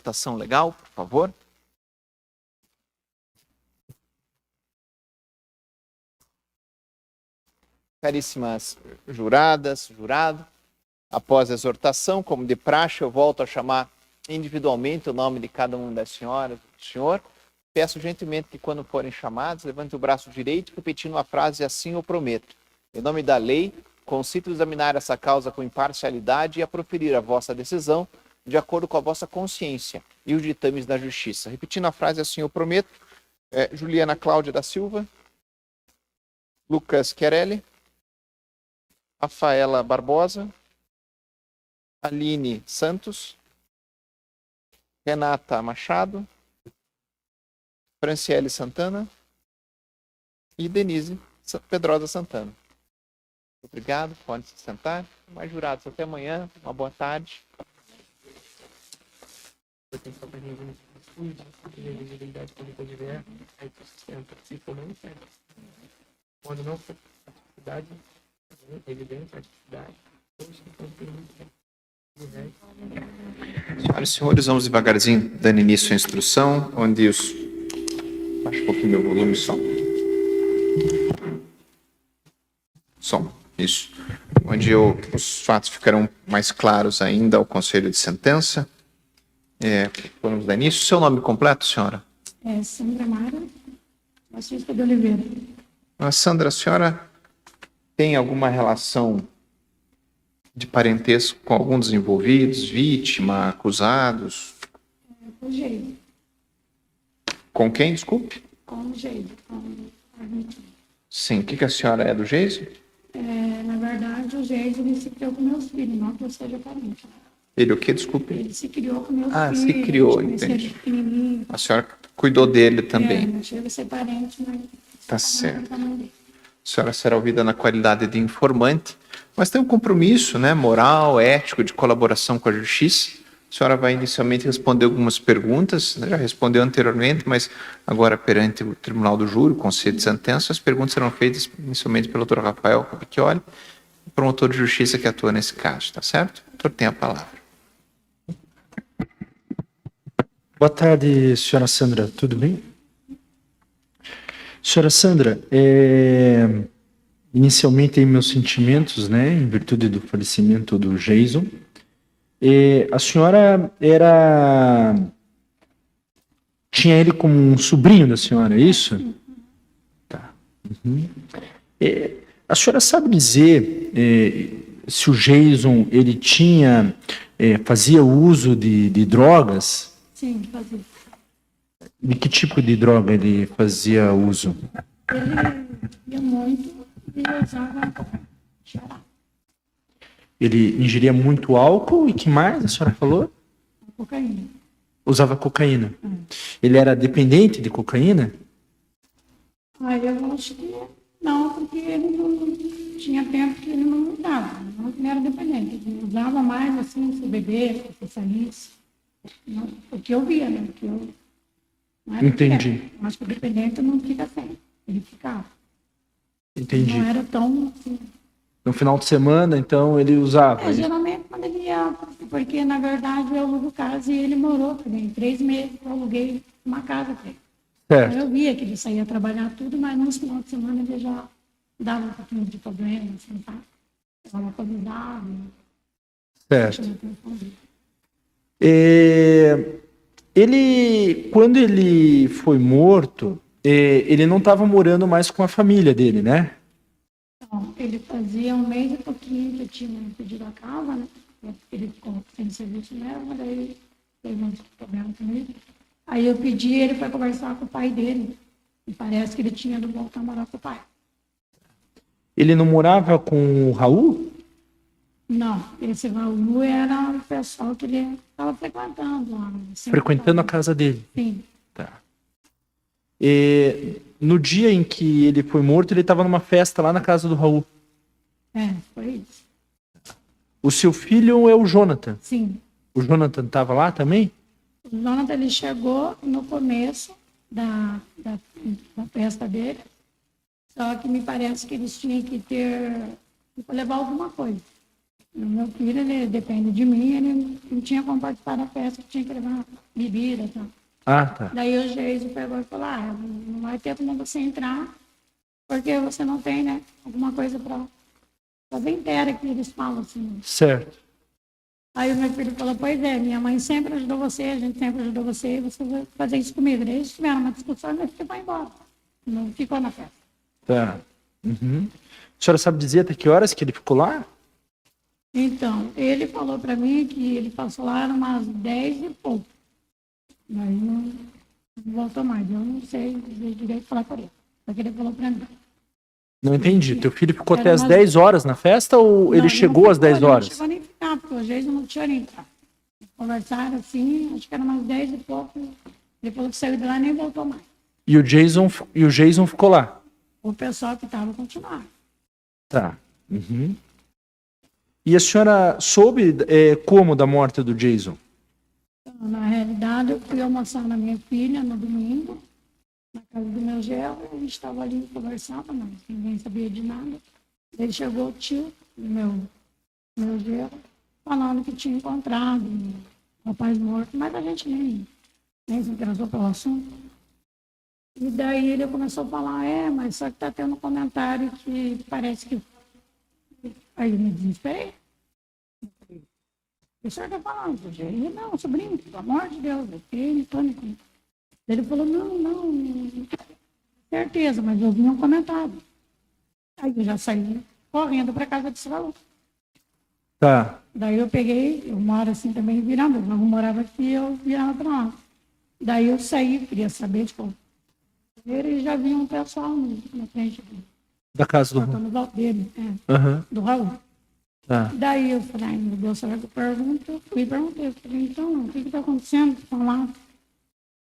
reputação legal, por favor. Caríssimas juradas, jurado, após a exortação, como de praxe, eu volto a chamar individualmente o nome de cada uma das senhoras e do senhor. Peço gentilmente que, quando forem chamados, levante o braço direito, repetindo a frase "assim eu prometo". Em nome da lei, concito examinar essa causa com imparcialidade e a proferir a vossa decisão de acordo com a vossa consciência e os ditames da justiça. Repetindo a frase "assim eu prometo", Juliana Cláudia da Silva, Lucas Querelli, Rafaela Barbosa, Aline Santos, Renata Machado, Franciele Santana e Denise Pedrosa Santana. Obrigado, pode se sentar. Mais jurados, até amanhã. Uma boa tarde. Quando não for atividade, evidente atividade, Senhoras e senhores, vamos devagarzinho dando início à instrução, onde os... Baixa um pouquinho meu volume, som. Isso. Onde os fatos ficarão mais claros ainda ao conselho de sentença. Vamos dar início. Seu nome completo, senhora? Sandra Mara Batista de Oliveira. Sandra, a senhora tem alguma relação de parentesco com algum dos envolvidos, vítima, acusados? Com o Geido. Com quem, desculpe? Com o Geido, com a vítima. Sim, o que a senhora é do Geiso? Na verdade, o Geido, ele se criou com meus filhos, não que eu seja parente. Ele o quê, desculpe? Ele se criou com meus filhos. Se criou, entendi. A senhora cuidou dele também. Não chega a ser parente, mas... Tá certo. A senhora será ouvida na qualidade de informante, mas tem um compromisso, né, moral, ético, de colaboração com a justiça. A senhora vai inicialmente responder algumas perguntas, né, já respondeu anteriormente, mas agora perante o Tribunal do Júri, o Conselho de Sentença, as perguntas serão feitas inicialmente pelo Dr. Rafael Capicchioli, promotor de justiça que atua nesse caso, tá certo? O doutor tem a palavra. Boa tarde, senhora Sandra, tudo bem? Senhora Sandra, inicialmente aí meus sentimentos, né, em virtude do falecimento do Jason. A senhora tinha ele como um sobrinho da senhora, é isso? Tá. Uhum. A senhora sabe dizer se o Jason ele fazia uso de drogas? Sim, fazia. De que tipo de droga ele fazia uso? Ele ia muito e usava xarope. Ele ingeria muito álcool e que mais a senhora falou? Cocaína. Usava cocaína. Ele era dependente de cocaína? Eu acho que não, porque ele não tinha tempo que ele não usava. Ele era dependente. Ele usava mais assim, se beber, se saísse. Porque eu via, né? Porque eu não era Entendi. Dependente. Acho que o dependente não fica sem. Ele ficava. Entendi. Não era tão assim. No final de semana, então, ele usava? Geralmente quando ele ia, porque na verdade eu alugo casa e ele morou também. 3 meses eu aluguei uma casa para ele. Certo. Eu via que ele saía trabalhar tudo, mas no final de semana ele já dava um pouquinho de problema, assim, tá? Dava alcoolizado. Certo. Quando ele foi morto, ele não estava morando mais com a família dele, né? Então, ele fazia 1 mês e pouquinho que eu tinha pedido a casa, né? Ele ficou sem serviço mesmo, daí teve um problema comigo. Aí eu pedi, ele foi conversar com o pai dele. E parece que ele tinha ido voltar a morar com o pai. Ele não morava com o Raul? Não, esse Raul era o pessoal que ele estava frequentando lá. Frequentando a casa dele? Sim. Tá. No dia em que ele foi morto, ele estava numa festa lá na casa do Raul? Foi isso. O seu filho é o Jonathan? Sim. O Jonathan estava lá também? O Jonathan, ele chegou no começo da festa dele, só que me parece que eles tinham que levar alguma coisa. O meu filho, ele depende de mim, ele não tinha como participar da festa, tinha que levar bebida e tal. Ah, tá. Daí o Geiso pegou e falou, não vai ter como você entrar, porque você não tem, né, alguma coisa para fazer inteira, que eles falam assim. Certo. Aí o meu filho falou, pois é, minha mãe sempre ajudou você, a gente sempre ajudou você, e você vai fazer isso comigo. Daí eles tiveram uma discussão e meu filho foi embora. Não ficou na festa. Tá. Uhum. A senhora sabe dizer até que horas que ele ficou lá? Então, ele falou para mim que ele passou lá umas 10 e pouco. Daí não voltou mais. Eu não sei direito falar por ele. Só que ele falou para mim. Não entendi. Teu filho ficou Era até as umas- 10 horas na festa ou Não, ele não chegou ficou, às 10 ele horas? Não chegou nem a ficar, porque o Geiso não tinha nem entrar. Conversaram assim, acho que era umas 10 e pouco. Ele falou que saiu de lá e nem voltou mais. E o Jason ficou lá? O pessoal que estava continuando. Tá. Uhum. E a senhora soube como da morte do Jason? Então, na realidade, eu fui almoçar na minha filha no domingo, na casa do meu genro, a gente estava ali conversando, mas ninguém sabia de nada. Daí chegou o tio do meu genro, falando que tinha encontrado um rapaz morto, mas a gente nem se interessou pelo assunto. E daí ele começou a falar, mas só que está tendo um comentário que parece que... Aí eu me desesperei. O senhor está falando, ele, não, sobrinho, pelo amor de Deus, eu fiquei em pânico. Ele falou, não, certeza, mas eu vi um comentário. Aí eu já saí correndo para casa de Salão. Tá. Daí eu peguei, eu moro assim também virando, eu não morava aqui, eu virava para lá. Daí eu saí, queria saber, tipo, ele já vinha um pessoal na frente Da casa do... no volta dele, Aham. do Raul. Tá. Daí eu falei, meu Deus, será que eu pergunto? Eu fui e perguntei, eu falei, então, o que está acontecendo? Estão lá.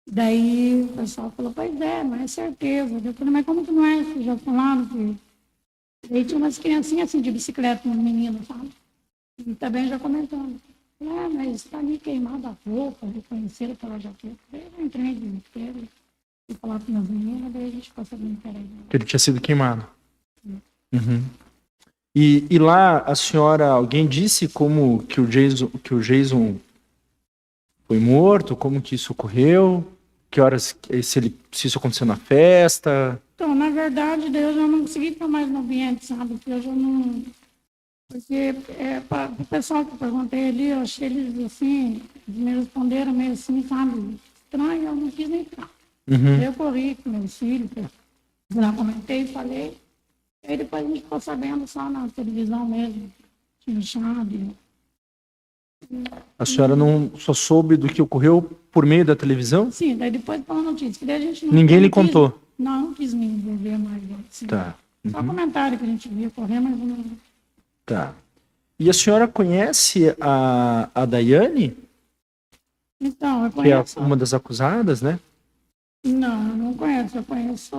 Daí o pessoal falou, pois é, não é certeza. Eu falei, mas como que não é? Vocês já falaram que... Daí tinha umas criancinhas assim de bicicleta, um menino, sabe? E também já comentando. Mas está ali queimada a roupa, reconheceram pela jaqueta. Daí eu entrei de inteiro e falar com meus meninos, daí a gente ficou sabendo que era ele. Que ele tinha sido queimado. Uhum. E lá a senhora, alguém disse como que o Jason foi morto, como que isso ocorreu, que horas, se isso aconteceu na festa? Então, na verdade, daí eu já não consegui ficar mais no ambiente, sabe? Porque eu já não... Porque o pessoal que eu perguntei ali, eu achei eles assim, eles me responderam meio assim, sabe? Estranho, eu não quis nem ficar. Uhum. Eu corri com meus filhos, já comentei e falei. Aí depois a gente ficou sabendo só na televisão mesmo. Tinha chave. A senhora não só soube do que ocorreu por meio da televisão? Sim, daí depois falou notícia. Que daí a gente não, Ninguém não lhe quis- contou? Não quis me envolver mais. Assim. Tá. Só comentário que a gente via correr, mas não... Tá. E a senhora conhece a Daiane, Então, eu que é conheço... uma das acusadas, né? Não, eu não conheço. Eu conheço...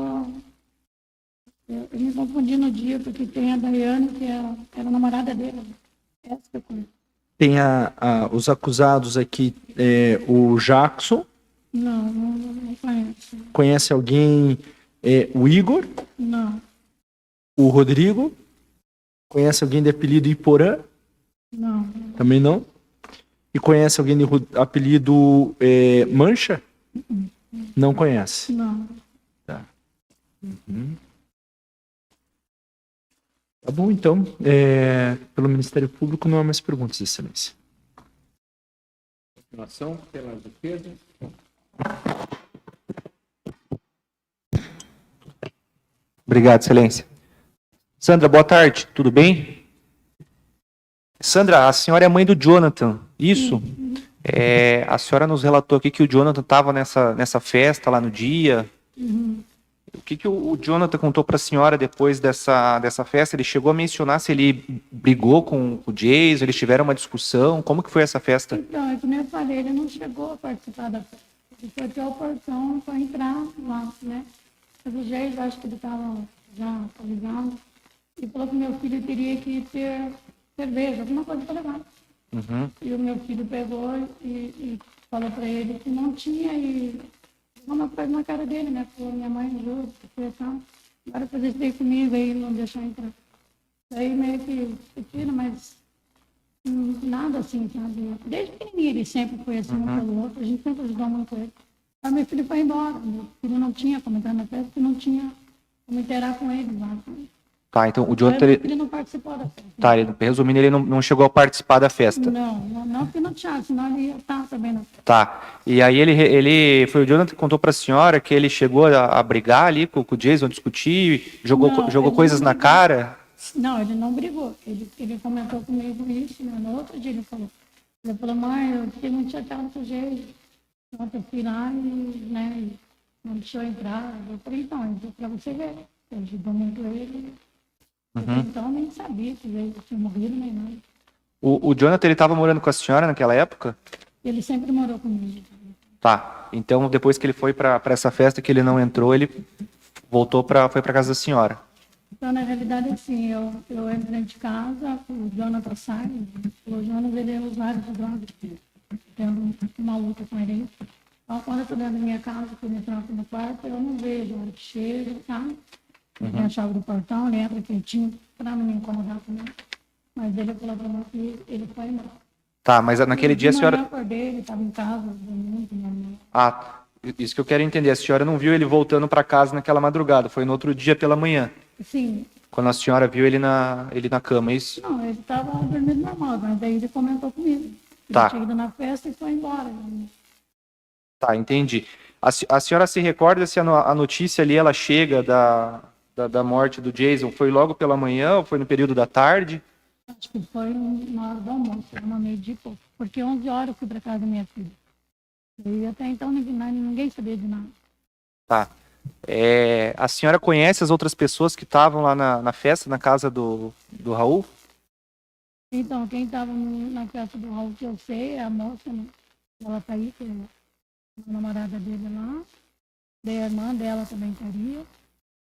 Eu me confundi no dia, porque tem a Daiane, que era a namorada dele. Essa que eu conheço. Tem os acusados aqui, o Jackson. Não conheço. Conhece alguém, o Igor, Não, o Rodrigo? Conhece alguém de apelido Iporã? não. Também não. E conhece alguém de apelido Mancha? Não conhece. Não. Tá. Tá bom, então. Pelo Ministério Público não há mais perguntas, Excelência. Continuação pela defesa. Obrigado, Excelência. Sandra, boa tarde, tudo bem? Sandra, a senhora é mãe do Jonathan, isso? A senhora nos relatou aqui que o Jonathan estava nessa festa lá no dia. O que o Jonathan contou para a senhora depois dessa festa? Ele chegou a mencionar se ele brigou com o Jason, eles tiveram uma discussão, como que foi essa festa? Então, é como eu falei, ele não chegou a participar da festa. Ele foi até o portão para entrar lá, né? Mas o jeito, acho que ele estava já atualizado. E falou que meu filho teria que ter cerveja, alguma coisa para levar. Uhum. E o meu filho pegou e falou para ele que não tinha e uma coisa na cara dele, né? Falou, minha mãe ajuda, tal. Agora fazer isso daí comigo aí, não deixar entrar. Daí meio que tira, mas Nada assim, sabe? Desde pequenininho ele sempre foi assim, um pelo outro, a gente sempre ajudou muito ele. Aí meu filho foi embora, meu filho não tinha como entrar na festa, porque não tinha como interar com ele lá. Tá, então o Aí Jonathan, meu ele, filho não participou da festa. tá, resumindo, ele não chegou a participar da festa. Não, porque não tinha, senão ele ia estar também na festa. Tá. E aí foi o Jonathan que contou pra senhora que ele chegou a brigar ali com o Jason, discutir, jogou Não, jogou ele coisas não na brigou. cara. Não, ele não brigou. Ele comentou comigo isso, né? No outro dia ele falou. Ele falou, mãe, eu fiquei muito chateado com o jeito. Ontem eu fui lá e, né, não deixou entrar. Eu falei, então, pra você ver. Eu ajudou muito ele. Então eu nem sabia que ele tinha morrido nem nada. O Jonathan, ele tava morando com a senhora naquela época? Ele sempre morou comigo. Tá. Então, depois que ele foi pra essa festa que ele não entrou, ele foi pra casa da senhora. Então, na realidade, assim, eu entro dentro de casa, o Jonathan sai, o Jonas, ele é usuário de drogas, tendo uma luta com ele. Então, quando eu estou dentro da minha casa, que ele entra no quarto, eu não vejo a hora que chega, tá? Ele tem a chave do portão, ele entra quietinho, para não me incomodar também. Mas ele falou para mim que ele foi embora. Tá, mas naquele dia a De manhã senhora... eu acordei, ele estava em casa, muito normal. Ah, isso que eu quero entender. A senhora não viu ele voltando pra casa naquela madrugada, foi no outro dia pela manhã, Sim, quando a senhora viu ele na cama, é isso? não, ele estava dormindo normal, mas daí ele comentou comigo. Ele Tá. tinha ido na festa e foi embora. Tá, entendi. A senhora se recorda se a notícia ali, ela chega da morte do Jason, foi logo pela manhã ou foi no período da tarde? Acho que foi na hora do almoço, era uma meio-dia e pouco. Porque 11 horas eu fui para casa da minha filha. E até então ninguém sabia de nada. Tá. A senhora conhece as outras pessoas que estavam lá na festa, na casa do Raul? Então, quem estava na festa do Raul, que eu sei, é a moça, né? Ela tá aí, que é a namorada dele lá. Daí a irmã dela também estaria.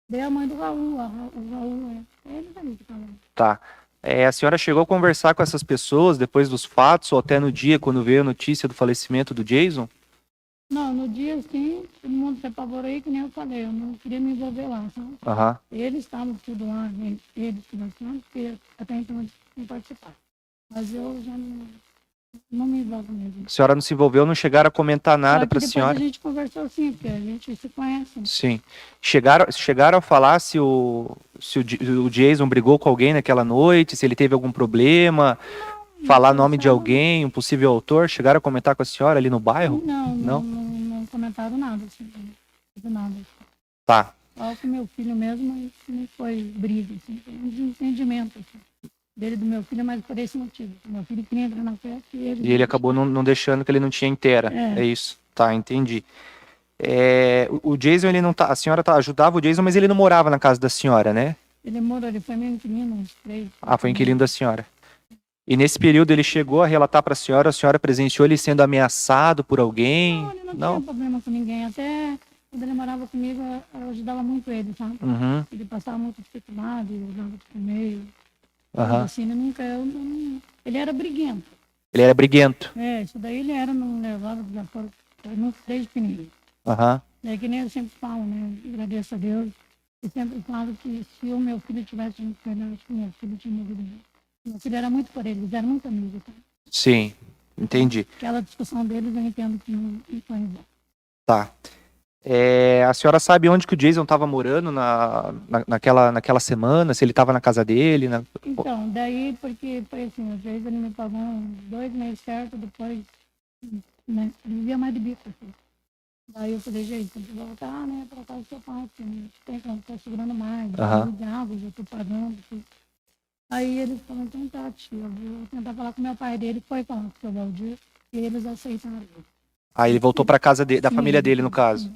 Daí a mãe do Raul, o Raul, eles ali que estavam. Tá. A senhora chegou a conversar com essas pessoas depois dos fatos ou até no dia quando veio a notícia do falecimento do Jason? Não, no dia assim, todo mundo se apavorou aí, que nem eu falei, eu não queria me envolver lá, sabe? Aham. Eles estavam tudo lá, eles conversando, porque até então eles não participaram. Mas eu já não me envolvo mesmo. A senhora não se envolveu, não chegaram a comentar nada Só que para a depois senhora? a gente conversou assim, porque a gente se conhece. Né? Sim. Chegaram a falar se o Jason brigou com alguém naquela noite, se ele teve algum problema, falar nome de alguém, um possível autor? Chegaram a comentar com a senhora ali no bairro? Não comentaram nada, assim, não nada. Tá. Só com meu filho mesmo, mas não foi briga, assim, foi um desentendimento, assim, dele e do meu filho, mas por esse motivo. Meu filho queria entrar na festa e ele... E ele acabou não deixando, que ele não tinha inteira. É isso. Tá, entendi. O Jason, ele não tá... A senhora ajudava o Jason, mas ele não morava na casa da senhora, né? Ele foi meu inquilino, uns 3. Ah, foi inquilino da senhora. E nesse período ele chegou a relatar para a senhora presenciou ele sendo ameaçado por alguém? Não, ele não tinha problema com ninguém, até quando ele morava comigo, eu ajudava muito ele, sabe? Uhum. Ele passava muita dificuldade, eu dava pro meio. Uhum. Assim, ele era briguento. Ele era briguento. Isso daí ele era, não levava desaforo, desde pequenininho. Aham. É que nem eu sempre falo, né? Agradeço a Deus. Eu sempre falo que se o meu filho tivesse muito melhor, acho que meu filho tinha morrido. Meu filho era muito por ele, eles eram muito amigos. Tá? Sim, entendi. Aquela discussão deles eu entendo que não foi embora. Tá. A senhora sabe onde que o Jason estava morando naquela semana? Se ele estava na casa dele? Então, daí, porque foi assim, às vezes ele me pagou 2 meses certo, depois, né, ele vivia mais de bico, assim. Daí eu falei, gente, tem que voltar, né, pra casa do seu pai, porque não tem como ficar segurando mais, de água, já tô pagando, assim. Aí ele falou, então tá, tio, eu vou tentar falar com meu pai dele, foi falar com o seu Valdir, e eles aceitaram. Aí ele voltou para casa da Sim, família dele, no caso. Sim.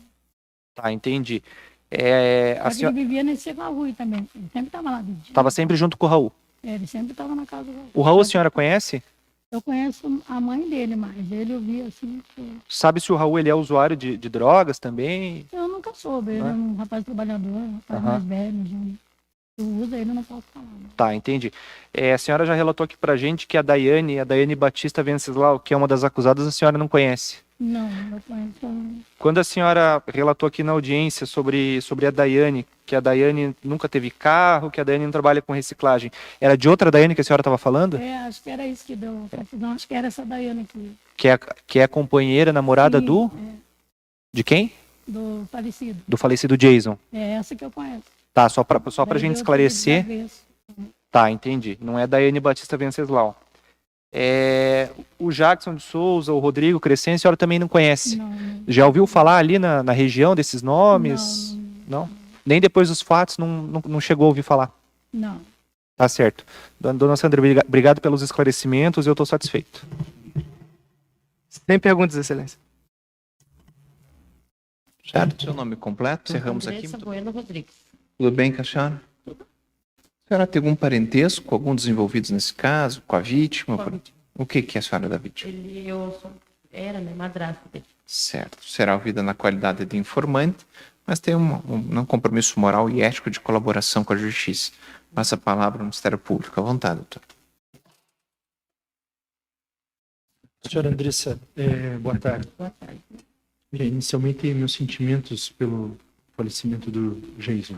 Tá, entendi. Ele vivia nesse Raul também, ele sempre estava lá de dia. Tava sempre junto com o Raul. Ele sempre estava na casa do Raul. O Raul a senhora conhece? Eu conheço a mãe dele, mas ele eu vi assim. Sabe se o Raul ele é usuário de drogas também? Eu nunca soube, ele é um rapaz trabalhador, um rapaz mais velho. Já. usa, ele não posso falar. Né? Tá, entendi. A senhora já relatou aqui pra gente que a Daiane Batista Venceslau, que é uma das acusadas, a senhora não conhece. Não, não conheço. Quando a senhora relatou aqui na audiência sobre a Daiane, que a Daiane nunca teve carro, que a Daiane não trabalha com reciclagem, era de outra Daiane que a senhora estava falando? Acho que era isso que deu confusão. Acho que era essa Daiane aqui. Que é a companheira, namorada do... De quem? Do falecido. Do falecido Jason. É essa que eu conheço. Tá, só pra Daí gente eu esclarecer. desavesso. Tá, entendi. Não é Daiane Batista Venceslau. O Jackson de Souza, o Rodrigo Crescente, a senhora também não conhece? Não, não. Já ouviu falar ali na região desses nomes? Não? Nem depois dos fatos não chegou a ouvir falar? Não. Tá certo. Dona Sandra, obrigado pelos esclarecimentos, eu estou satisfeito. Sem perguntas, Excelência. Certo? Seu nome completo? Encerramos aqui. Andressa Bueno Rodrigues. Tudo bem com a senhora? A senhora tem algum parentesco com algum dos envolvidos nesse caso? Com a vítima? Com a vítima. O que é a senhora da vítima? Era minha madrasta dele. Certo. Será ouvida na qualidade de informante, mas tem um compromisso moral e ético de colaboração com a justiça. Passa a palavra ao Ministério Público. À vontade, doutor. Senhora Andressa, boa tarde. Boa tarde. Inicialmente, meus sentimentos pelo falecimento do Jason.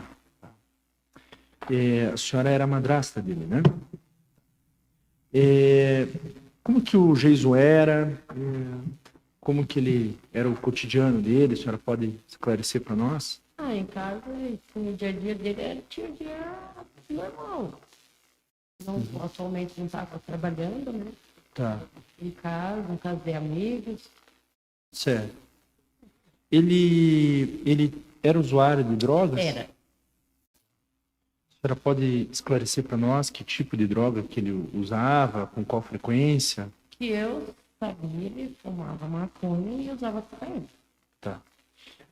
A senhora era a madrasta dele, né? Como que o Jason era? Como que ele era o cotidiano dele? A senhora pode esclarecer para nós? Em casa, o dia a dia dele tinha um dia normal. Atualmente não estava trabalhando, né? Tá. Em casa de amigos. Certo. Ele era usuário de drogas? Era. A senhora pode esclarecer para nós que tipo de droga que ele usava, com qual frequência? Que eu sabia, ele fumava maconha e usava cocaína. Tá.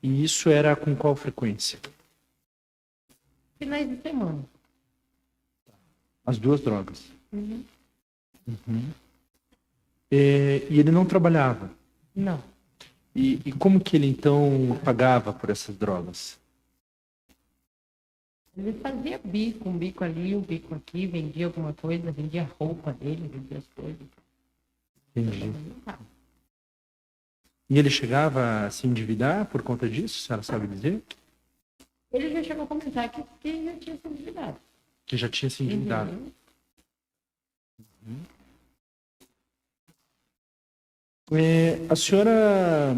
E isso era com qual frequência? Finais de semana. As duas drogas. Uhum. Uhum. E ele não trabalhava? Não. E como que ele, então, pagava por essas drogas? Ele fazia bico, um bico ali, um bico aqui, vendia alguma coisa, vendia roupa dele, vendia as coisas. Entendi. E ele chegava a se endividar por conta disso? A senhora sabe dizer? Ele já chegou a comentar que já tinha se endividado. Que já tinha se endividado. Uhum. A senhora,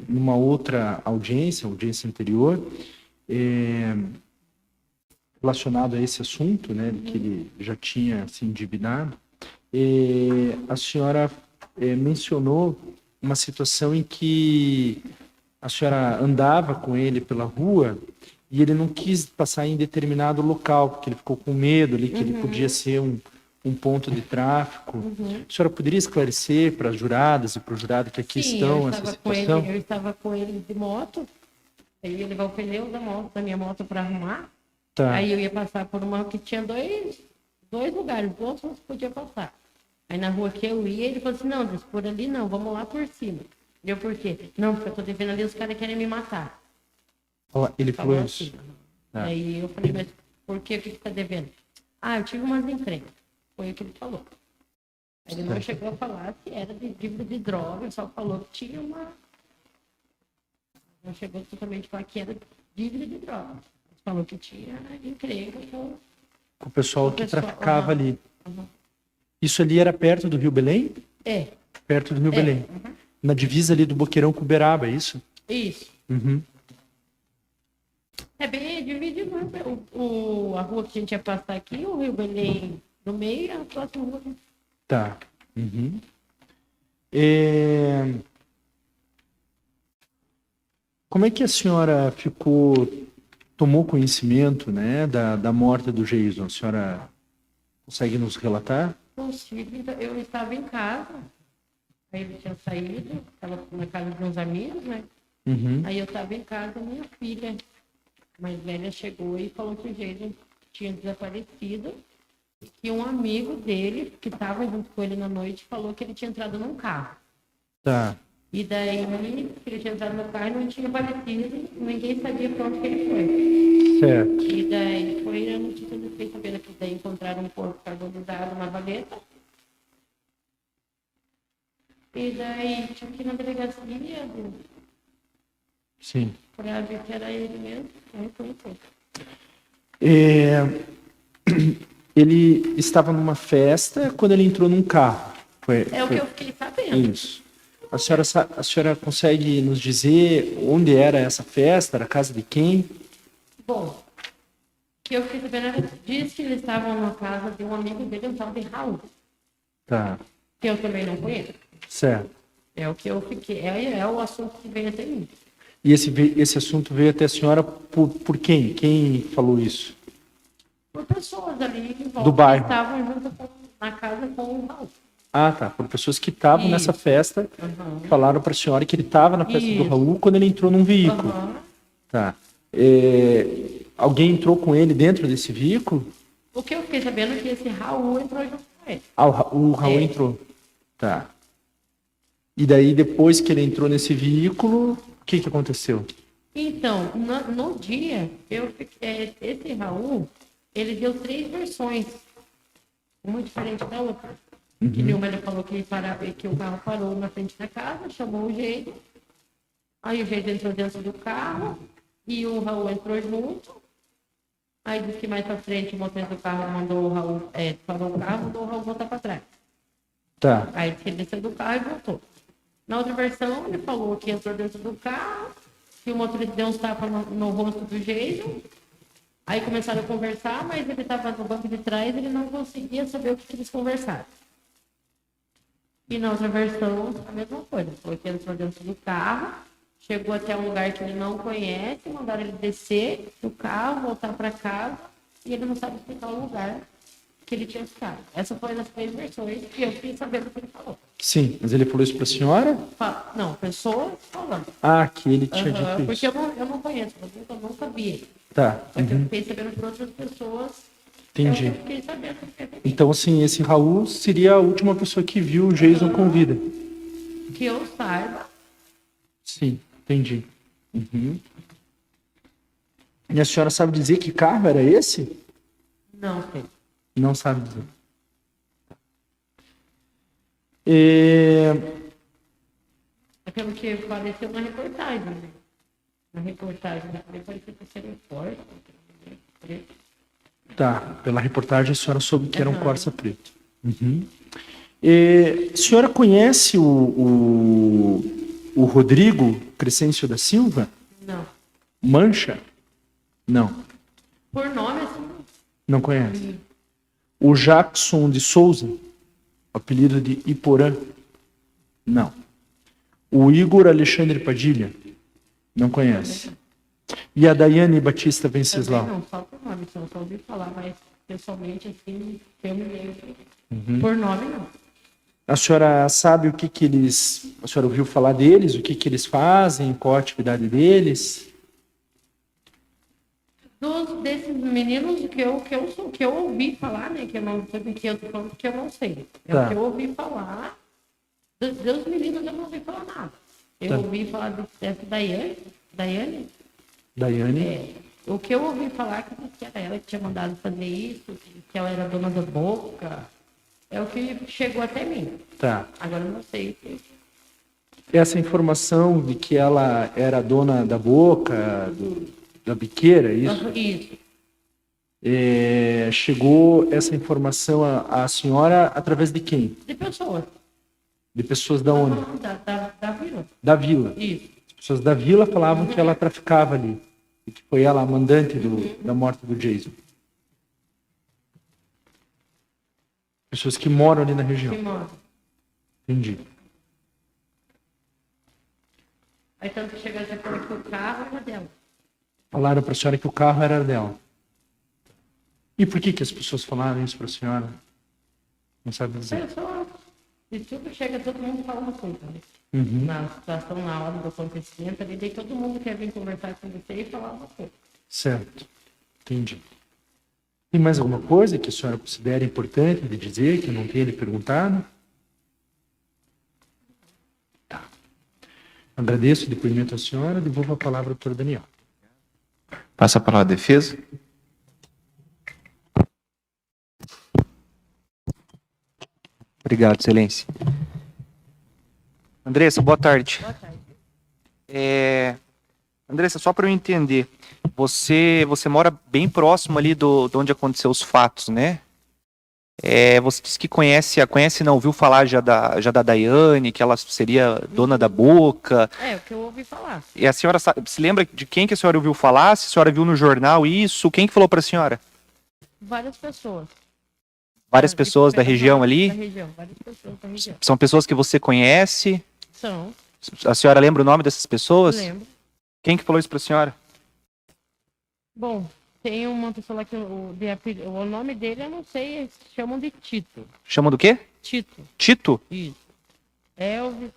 numa outra audiência anterior, relacionado a esse assunto, né, de que ele já tinha se endividado, a senhora mencionou uma situação em que a senhora andava com ele pela rua e ele não quis passar em determinado local, porque ele ficou com medo ali, que ele podia ser um ponto de tráfico. A senhora poderia esclarecer para as juradas e para o jurado que aqui estão essa situação? Eu estava com ele de moto, aí eu ia levar o pneu da minha moto para arrumar, Tá. aí eu ia passar por uma que tinha dois lugares, os outros não podia passar. Aí na rua que eu ia, ele falou assim, não, Deus, por ali não, vamos lá por cima. Deu por quê? Não, porque eu tô devendo ali, os caras querem me matar. Ele falou isso. Assim. Ah. Aí eu falei, mas por quê? O que tá devendo? Eu tive umas encrencas. Foi o que ele falou. Ele não chegou a falar se era de dívida de droga, só falou que tinha uma... Não chegou totalmente a falar que era dívida de droga. Falou que tinha encrenca com O pessoal que traficava ali. Uhum. Isso ali era perto do Rio Belém? É. Perto do Rio Belém. Uhum. Na divisa ali do Boqueirão com Uberaba, é isso? Isso. Uhum. É bem dividido. A rua que a gente ia passar aqui, o Rio Belém no meio e a próxima rua. Tá. Uhum. Como é que a senhora tomou conhecimento, né, da morte do Jason? A senhora consegue nos relatar? Consigo. Eu estava em casa, aí ele tinha saído, estava na casa de uns amigos, né? Uhum. Aí eu estava em casa, minha filha mais velha chegou e falou que o Jason tinha desaparecido, e que um amigo dele, que estava junto com ele na noite, falou que ele tinha entrado num carro. Tá. E daí, ele tinha entrado no carro e não tinha aparecido, ninguém sabia para onde que ele foi. Certo. E daí foi a notícia que eu fiquei sabendo que daí encontraram um corpo carbonizado, uma valeta. E daí tive que ir na delegacia Sim. para ver que era ele mesmo. Aí foi isso. Ele estava numa festa quando ele entrou num carro. É o que eu fiquei sabendo. Isso. A senhora consegue nos dizer onde era essa festa? Era a casa de quem? Bom, o que eu fiquei sabendo diz que eles estavam na casa de um amigo dele, um tal de Raul, Tá, que eu também não conheço. certo. É o que eu fiquei, é o assunto que veio até mim. E esse assunto veio até a senhora por quem? Quem falou isso? Por pessoas ali em volta Do bairro. que estavam junto na casa com o Raul. Ah, tá. Por pessoas que estavam nessa Isso. festa, Uhum. falaram para a senhora que ele estava na festa do Isso. Raul quando ele entrou num veículo. Uhum. Tá. Alguém entrou com ele dentro desse veículo? O que eu fiquei sabendo é que esse Raul entrou junto com ele. Ah, o Raul É. entrou. Tá. E daí, depois que ele entrou nesse veículo, o que aconteceu? Então, no dia, esse Raul, ele deu 3 versões, uma diferente da outra. Que nenhuma ele falou que o carro parou na frente da casa, chamou o Geido, aí o Geido entrou dentro do carro e o Raul entrou junto. Aí disse que mais pra frente o motorista do carro mandou o Raul, parou o carro, mandou o Raul voltar para trás. Tá. Aí disse que ele desceu do carro e voltou. Na outra versão, ele falou que entrou dentro do carro, que o motorista deu uns tapas no rosto do Geido. Aí começaram a conversar, mas ele estava no banco de trás e ele não conseguia saber o que eles conversaram. E na outra versão, a mesma coisa. Foi que ele entrou dentro do carro, chegou até um lugar que ele não conhece, mandaram ele descer do carro, voltar para casa, e ele não sabe explicar o lugar que ele tinha ficado. Essa foi das 3 versões que eu fiquei sabendo o que ele falou. Sim, mas ele falou isso para a senhora? Não, pessoas falando. Ah, que ele tinha Aham, dito porque isso. eu não conheço, eu nunca vi ele. Tá. Só que eu fiquei sabendo por outras pessoas. Entendi. Eu fiquei sabendo. Então, assim, esse Raul seria a última pessoa que viu o Jason com vida. Que eu saiba. Sim, entendi. Uhum. E a senhora sabe dizer que carro era esse? Não sei. Não sabe dizer. É, É pelo que apareceu na reportagem, né? Na reportagem, parecia que seria forte. Tá, pela reportagem a senhora soube que era um Corsa preto. Uhum. A senhora conhece o Rodrigo Crescêncio da Silva? Não. Mancha? Não, Por nome, assim, não conhece. O Jackson de Souza, apelido de Iporã? Não. O Igor Alexandre Padilha? Não conhece. E a Daiane Batista também Venceslau? não, só por nome, só ouvi falar, mas pessoalmente, assim, eu me lembro. Por nome, não. A senhora sabe o que eles... A senhora ouviu falar deles? O que eles fazem? Qual a atividade deles? Desses meninos que eu ouvi falar, né? Que eu não sei que eu tô falando que eu não sei. É Tá. o que eu ouvi falar. Dos meninos eu não ouvi falar nada. Eu Tá. ouvi falar dessa Daiane. Daiane? O que eu ouvi falar que era ela que tinha mandado fazer isso, que ela era dona da boca. É o que chegou até mim. Tá. Agora eu não sei se. Essa informação de que ela era dona da boca, da biqueira, isso? Isso. Chegou essa informação à senhora através de quem? De pessoas. De pessoas da onde? Da vila. Da vila. Isso. As pessoas da vila falavam que ela traficava ali. E que foi ela a mandante da morte do Jason. Pessoas que moram ali na região. Que mora. Entendi. Aí tanto que chegou a dizer que o carro era dela. Falaram para a senhora que o carro era dela. E por que as pessoas falaram isso para a senhora? Não sabe dizer. Pessoas. De tudo chega, todo mundo fala uma coisa, né? Uhum. Na situação, na hora do acontecimento, ali, daí todo mundo quer vir conversar com você e falar uma coisa. Certo. Entendi. Tem mais alguma coisa que a senhora considera importante de dizer, que eu não tenha lhe perguntado? Tá. Agradeço o depoimento à senhora, devolvo a palavra ao doutor Daniel. Passa a palavra à defesa. Obrigado, excelência. Andressa, boa tarde. Boa tarde. Andressa, só para eu entender, você mora bem próximo ali de onde aconteceu os fatos, né? Você disse que conhece, não, ouviu falar já da Daiane, que ela seria dona da Boca. É, o que eu ouvi falar. E a senhora se lembra de quem que a senhora ouviu falar? Se a senhora viu no jornal isso? Quem que falou para a senhora? Várias pessoas. Várias pessoas da região ali? Da região, várias pessoas da região. São pessoas que você conhece? São, A senhora lembra o nome dessas pessoas? lembro. Quem que falou isso para a senhora? Bom, tem uma pessoa lá que o nome dele eu não sei, eles chamam de Tito. Chamam do quê? Tito, Tito? isso. Elvis,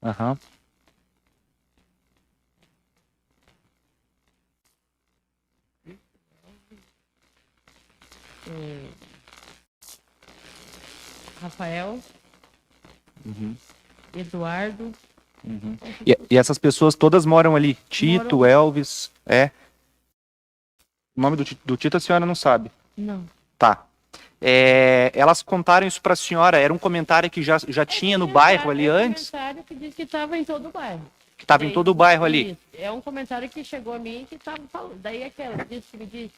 Aham. Rafael, Uhum. Eduardo. E essas pessoas todas moram ali? Tito, Moram. Elvis, O nome do Tito a senhora não sabe? Não. Tá. Elas contaram isso pra senhora, era um comentário que já tinha no bairro ali antes? É um comentário que diz que estava em todo o bairro. Que estava em todo o bairro ali? Isso. É um comentário que chegou a mim que estava falando. Daí aquela me disse,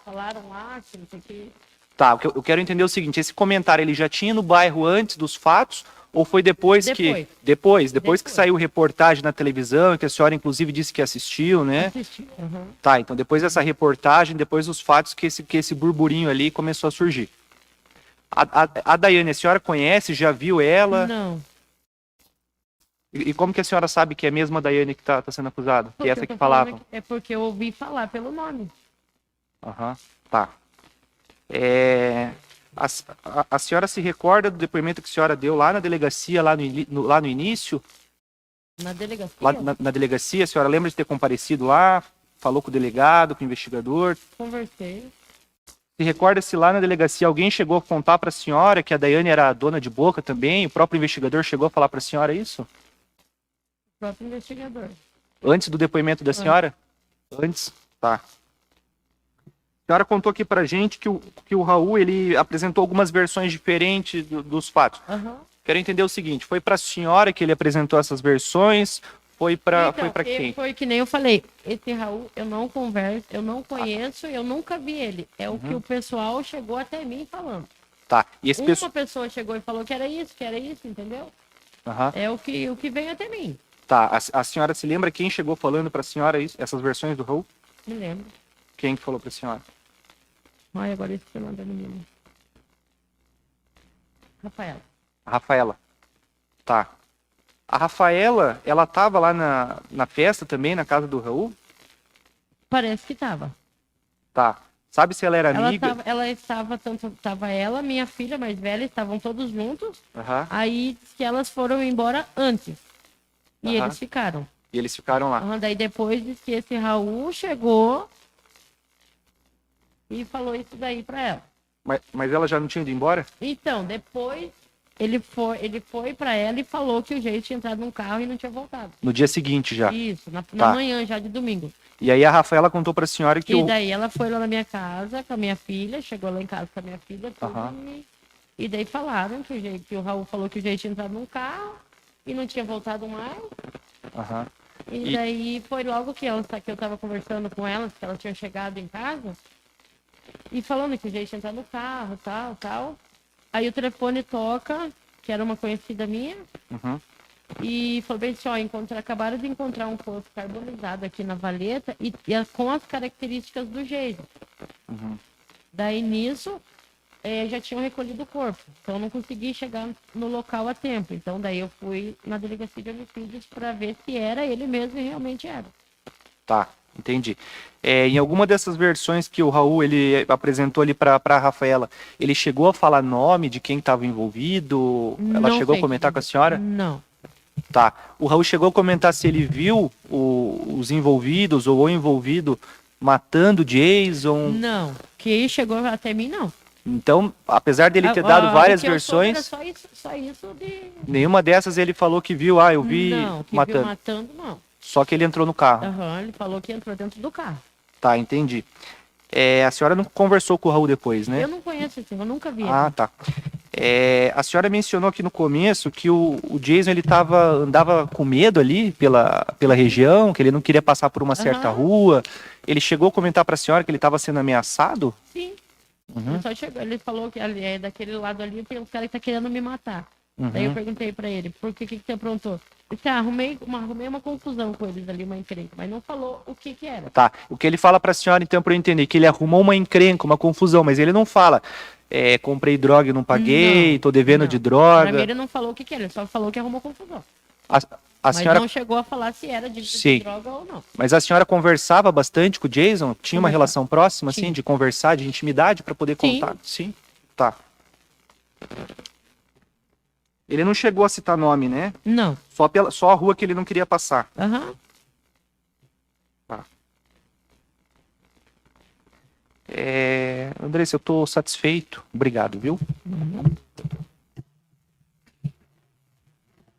falaram lá, que não sei o quê. Tá, o que eu quero entender é o seguinte, esse comentário ele já tinha no bairro antes dos fatos ou foi depois que... Depois que saiu reportagem na televisão, que a senhora inclusive disse que assistiu, né? Assisti. Uhum. Tá, então depois dessa reportagem, depois dos fatos que esse burburinho ali começou a surgir. A Daiane, a senhora conhece, já viu ela? Não. E como que a senhora sabe que é mesmo a Daiane que tá sendo acusada? Que Porque é essa eu que tô falava? falando É porque eu ouvi falar pelo nome. Aham, tá. A senhora se recorda do depoimento que a senhora deu lá na delegacia, lá no início? Na delegacia? Lá na delegacia, a senhora lembra de ter comparecido lá? Falou com o delegado, com o investigador? Conversei. Se recorda se lá na delegacia alguém chegou a contar para a senhora que a Daiane era dona de Boca também? O próprio investigador chegou a falar para a senhora isso? O próprio investigador. Antes do depoimento da senhora? Antes? Tá. A senhora contou aqui pra gente que o Raul, ele apresentou algumas versões diferentes dos fatos. Aham. Quero entender o seguinte, foi pra senhora que ele apresentou essas versões? Foi pra quem? Foi que nem eu falei. Esse Raul, eu não converso, eu não conheço, eu nunca vi ele. É o que o pessoal chegou até mim falando. Tá. E esse Uma pessoa chegou e falou que era isso, entendeu? Aham. É o que vem até mim. Tá. A senhora se lembra quem chegou falando pra senhora isso, essas versões do Raul? Me lembro. Quem que falou pra senhora? Ai, agora esse nome da menina. Rafaela. A Rafaela. Tá. A Rafaela, ela tava lá na festa também, na casa do Raul? Parece que tava. Tá. Sabe se ela era amiga? Tava ela, minha filha mais velha, estavam todos juntos. Aham. Aí diz que elas foram embora antes. E Aham. eles ficaram. E eles ficaram lá. Daí depois diz que esse Raul chegou e falou isso daí pra ela. Mas ela já não tinha ido embora? Então, depois ele foi pra ela e falou que o jeito tinha entrado num carro e não tinha voltado. No dia seguinte já. Isso, na Tá. manhã já de domingo. E aí a Rafaela contou pra senhora que E daí ela foi lá na minha casa com a minha filha, chegou lá em casa com a minha filha, tudo, Aham. e daí falaram que o Raul falou que o jeito tinha entrado num carro e não tinha voltado mais. Aham. E E- daí foi logo que eu tava conversando com elas, que elas tinham chegado em casa, e falando que o jeito tinha entrado no carro, tal. Aí o telefone toca, que era uma conhecida minha, Uhum. e falou bem assim, ó, acabaram de encontrar um poço carbonizado aqui na Valeta com as características do jeito. Uhum. Daí nisso, já tinham recolhido o corpo. Então eu não consegui chegar no local a tempo. Então daí eu fui na delegacia de homicídios para ver se era ele mesmo e realmente era. Tá, entendi. Em alguma dessas versões que o Raul ele apresentou ali pra Rafaela, ele chegou a falar nome de quem estava envolvido? Ela Não chegou a sei comentar dizer. com a senhora? Não. Tá. O Raul chegou a comentar se ele viu os envolvidos ou o envolvido matando Jason? Não. Que chegou até mim, não. Então, apesar dele ter Ah, dado várias o que eu soube era versões, só isso de... nenhuma dessas ele falou que viu, eu vi Não, que matando. viu matando, não. Só que ele entrou no carro. Aham, ele falou que entrou dentro do carro. Tá, entendi. A senhora não conversou com o Raul depois, né? Eu não conheço esse, eu nunca vi Ah, ele. tá. A senhora mencionou aqui no começo que o Jason ele andava com medo ali pela região, que ele não queria passar por uma certa Aham. rua. Ele chegou a comentar para a senhora que ele estava sendo ameaçado? Sim. Uhum. Ele só chegou, ele falou que ali, daquele lado ali tem um cara que tá querendo me matar. Daí eu Uhum. perguntei pra ele, por que você aprontou? Ele disse, arrumei uma confusão com eles ali, uma encrenca, mas não falou o que era. Tá. O que ele fala para a senhora, então, para eu entender, que ele arrumou uma encrenca, uma confusão, mas ele não fala, comprei droga e não paguei, Não, tô devendo não. de Pra droga. mim ele não falou o que era, ele só falou que arrumou confusão. A Mas senhora, não chegou a falar se era de Sim. droga ou não. mas a senhora conversava bastante com o Jason? Tinha uma Conversava. relação próxima, assim, Tinha. de conversar, de intimidade para poder Sim. contar? Sim. Tá. Ele não chegou a citar nome, né? Não. Só a rua que ele não queria passar. Aham. Andressa, eu tô satisfeito. Obrigado, viu?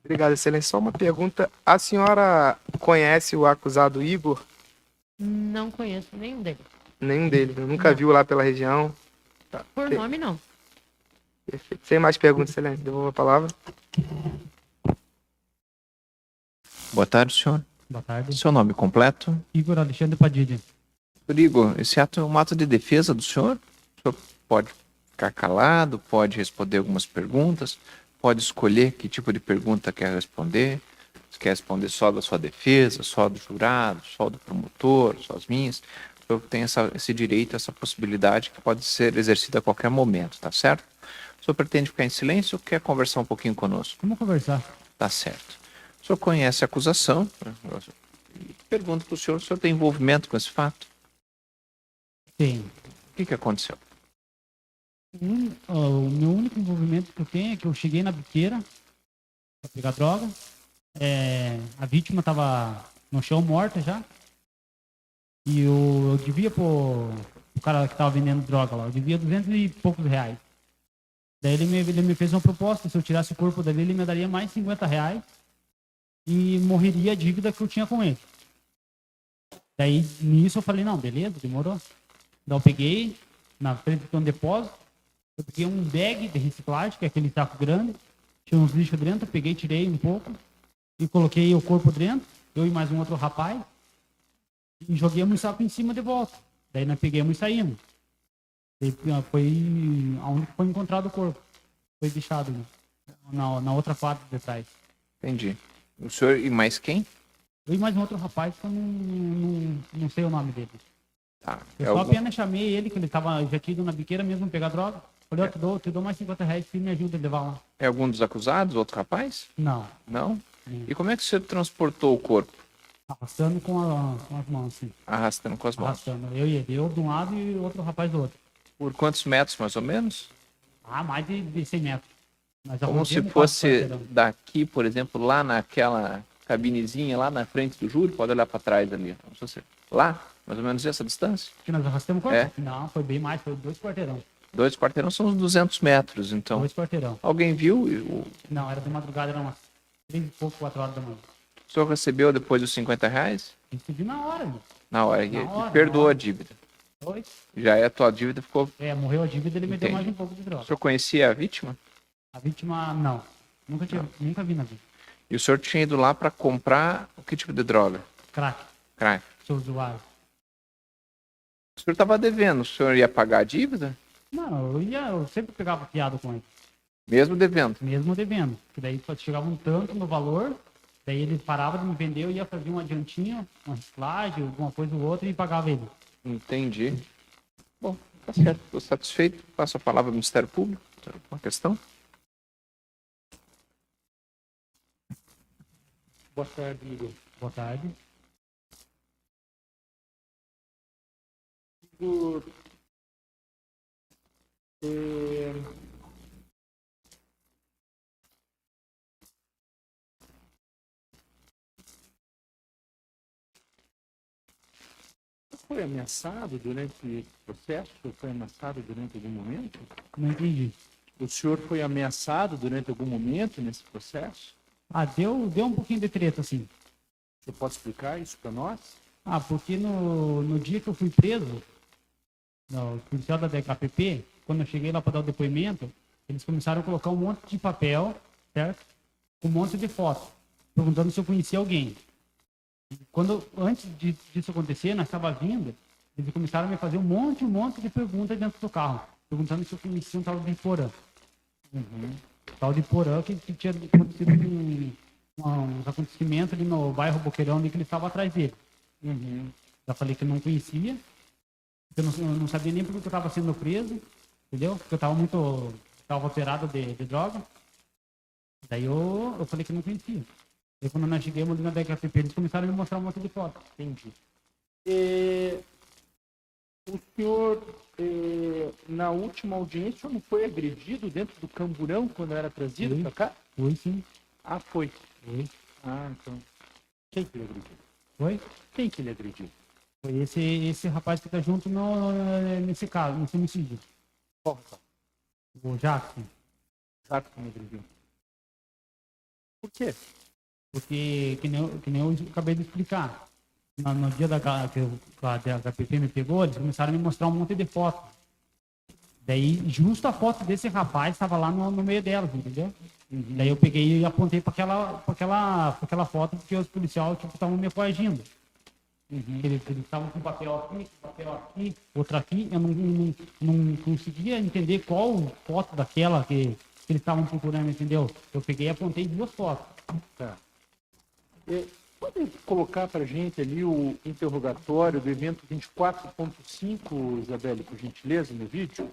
Obrigado, excelência. Só uma pergunta. A senhora conhece o acusado Igor? Não conheço nenhum deles. Nenhum deles, né? Nunca Não. viu lá pela região. Por Sim. nome, não. Perfeito. Sem mais perguntas, excelência. Devolvo a palavra. Boa tarde, senhor. Boa tarde. Seu nome completo? Igor Alexandre Padilha. Igor, esse ato é um ato de defesa do senhor? O senhor pode ficar calado, pode responder algumas perguntas, pode escolher que tipo de pergunta quer responder. Se quer responder só da sua defesa, só do jurado, só do promotor, só as minhas. O senhor tem esse direito, essa possibilidade que pode ser exercida a qualquer momento, tá certo? O senhor pretende ficar em silêncio ou quer conversar um pouquinho conosco? Vamos conversar. Tá certo. O senhor conhece a acusação? Pergunto para o senhor tem envolvimento com esse fato? Tenho. O que aconteceu? O meu único envolvimento que eu tenho é que eu cheguei na biqueira para pegar droga. A vítima estava no chão morta já. E eu devia pro cara que estava vendendo droga lá, eu devia 200 e poucos reais. Daí ele me fez uma proposta, se eu tirasse o corpo dele, ele me daria mais 50 reais e morreria a dívida que eu tinha com ele. Daí, nisso eu falei, não, beleza, demorou. Daí eu peguei, na frente de um depósito, eu peguei um bag de reciclagem, que é aquele saco grande, tinha uns lixos dentro, eu peguei, tirei um pouco e coloquei o corpo dentro, eu e mais um outro rapaz, e joguemos o saco em cima de volta. Daí nós pegamos e saímos. Daí foi aonde foi encontrado o corpo. Foi deixado, né? na outra parte de trás. Entendi. O senhor e mais quem? Eu e mais um outro rapaz, que eu não sei o nome dele. Tá. Eu só apenas chamei ele, que ele já tinha ido na biqueira mesmo pegar droga. Falei, ó, te dou mais 50 reais se me ajuda a levar lá. É algum dos acusados, outro rapaz? Não. Não? E como é que o senhor transportou o corpo? Arrastando com as mãos, assim. Arrastando com as mãos. Arrastando. Eu e ele. Eu de um lado e o outro rapaz do outro. Por quantos metros, mais ou menos? Mais de 100 metros. Nós Como se arrumamos fosse quase quarteirão. daqui, por exemplo, lá naquela cabinezinha, lá na frente do júri, pode olhar para trás ali. Como se fosse lá, mais ou menos essa distância. Que nós arrastamos o corpo? É. Não, foi bem mais. Foi 2 quarteirão. 2 quarteirão são uns 200 metros, então. 2 quarteirão. Alguém viu? Não, era de madrugada, era umas 3 e pouco, 4 horas da manhã. O senhor recebeu depois dos 50 reais? Recebi na hora, meu. Na hora. Na hora, E perdoou na hora. a dívida. Foi. Já é a tua dívida, ficou. Morreu a dívida, ele me deu Entendi. mais um pouco de O droga. senhor conhecia a vítima? A vítima, não. Nunca vi na vida. E o senhor tinha ido lá para comprar o que tipo de droga? Crack, Crack. seu usuário. O senhor estava devendo, o senhor ia pagar a dívida? Não, eu sempre pegava fiado com ele, Mesmo devendo. mesmo devendo. Que daí chegava um tanto no valor, daí ele parava de me vender, eu ia fazer uma adiantinha, uma reciclagem, alguma coisa ou outra e pagava ele. Entendi. Bom, tá certo. Estou satisfeito. Passo a palavra ao Ministério Público. Uma questão? Boa tarde, Igor. Boa tarde. Igor, foi ameaçado durante esse processo? O senhor foi ameaçado durante algum momento? Não entendi. O senhor foi ameaçado durante algum momento nesse processo? Ah, deu um pouquinho de treta, assim. Você pode explicar isso para nós? Ah, porque no dia que eu fui preso, o policial da DHPP, quando eu cheguei lá para dar o depoimento, eles começaram a colocar um monte de papel, certo? Um monte de fotos, perguntando se eu conhecia alguém. Antes disso acontecer, nós estávamos vindo, eles começaram a me fazer um monte de perguntas dentro do carro, perguntando se eu conhecia um tal de Porã. Tal de Porã que tinha acontecido uns acontecimentos ali no bairro Boqueirão, ali que ele estava atrás dele. Já falei que eu não conhecia, que eu não sabia nem porque eu estava sendo preso, entendeu? Porque eu estava alterado de droga. Daí eu falei que não conhecia. Aí quando nós chegamos ali na DHPP, eles começaram a me mostrar um monte de fotos. Entendi. O senhor, na última audiência, o senhor não foi agredido dentro do camburão quando era trazido Fui. para cá? Foi, sim. Ah, foi. Foi. Ah, então. Quem que ele agrediu? Foi? Quem que ele agrediu? Foi esse rapaz que tá junto nesse caso, nesse homicídio. Qual rapaz? O Jackson. Sabe como agrediu? Por quê? Porque, que nem eu acabei de explicar, no dia que a DHPP me pegou, eles começaram a me mostrar um monte de fotos. Daí, justo a foto desse rapaz estava lá no meio delas, entendeu? Daí eu peguei e apontei para aquela foto, porque os policiais estavam me coagindo. Eles estavam com papel aqui, outro aqui. Eu não conseguia entender qual foto daquela que eles estavam procurando, entendeu? Eu peguei e apontei 2 fotos. Tá. Pode colocar para a gente ali o interrogatório do evento 24.5, Isabelle, por gentileza, no vídeo?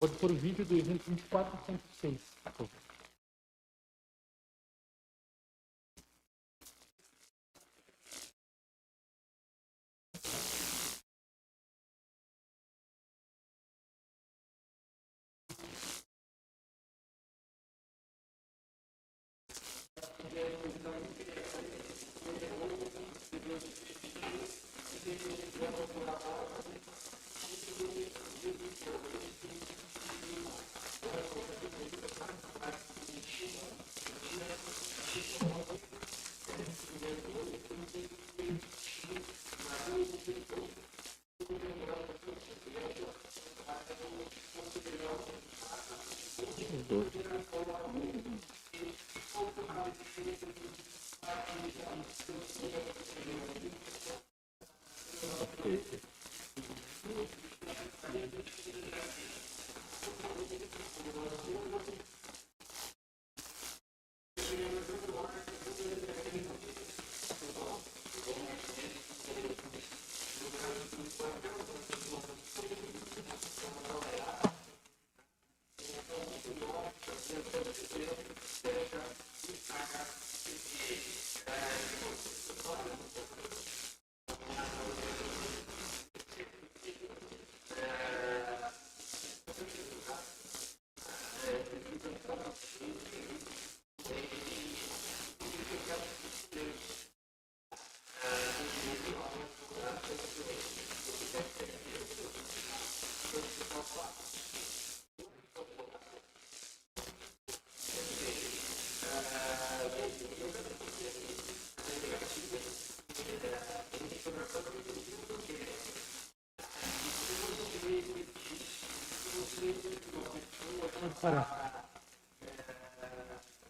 Pode pôr o vídeo do evento 24.6.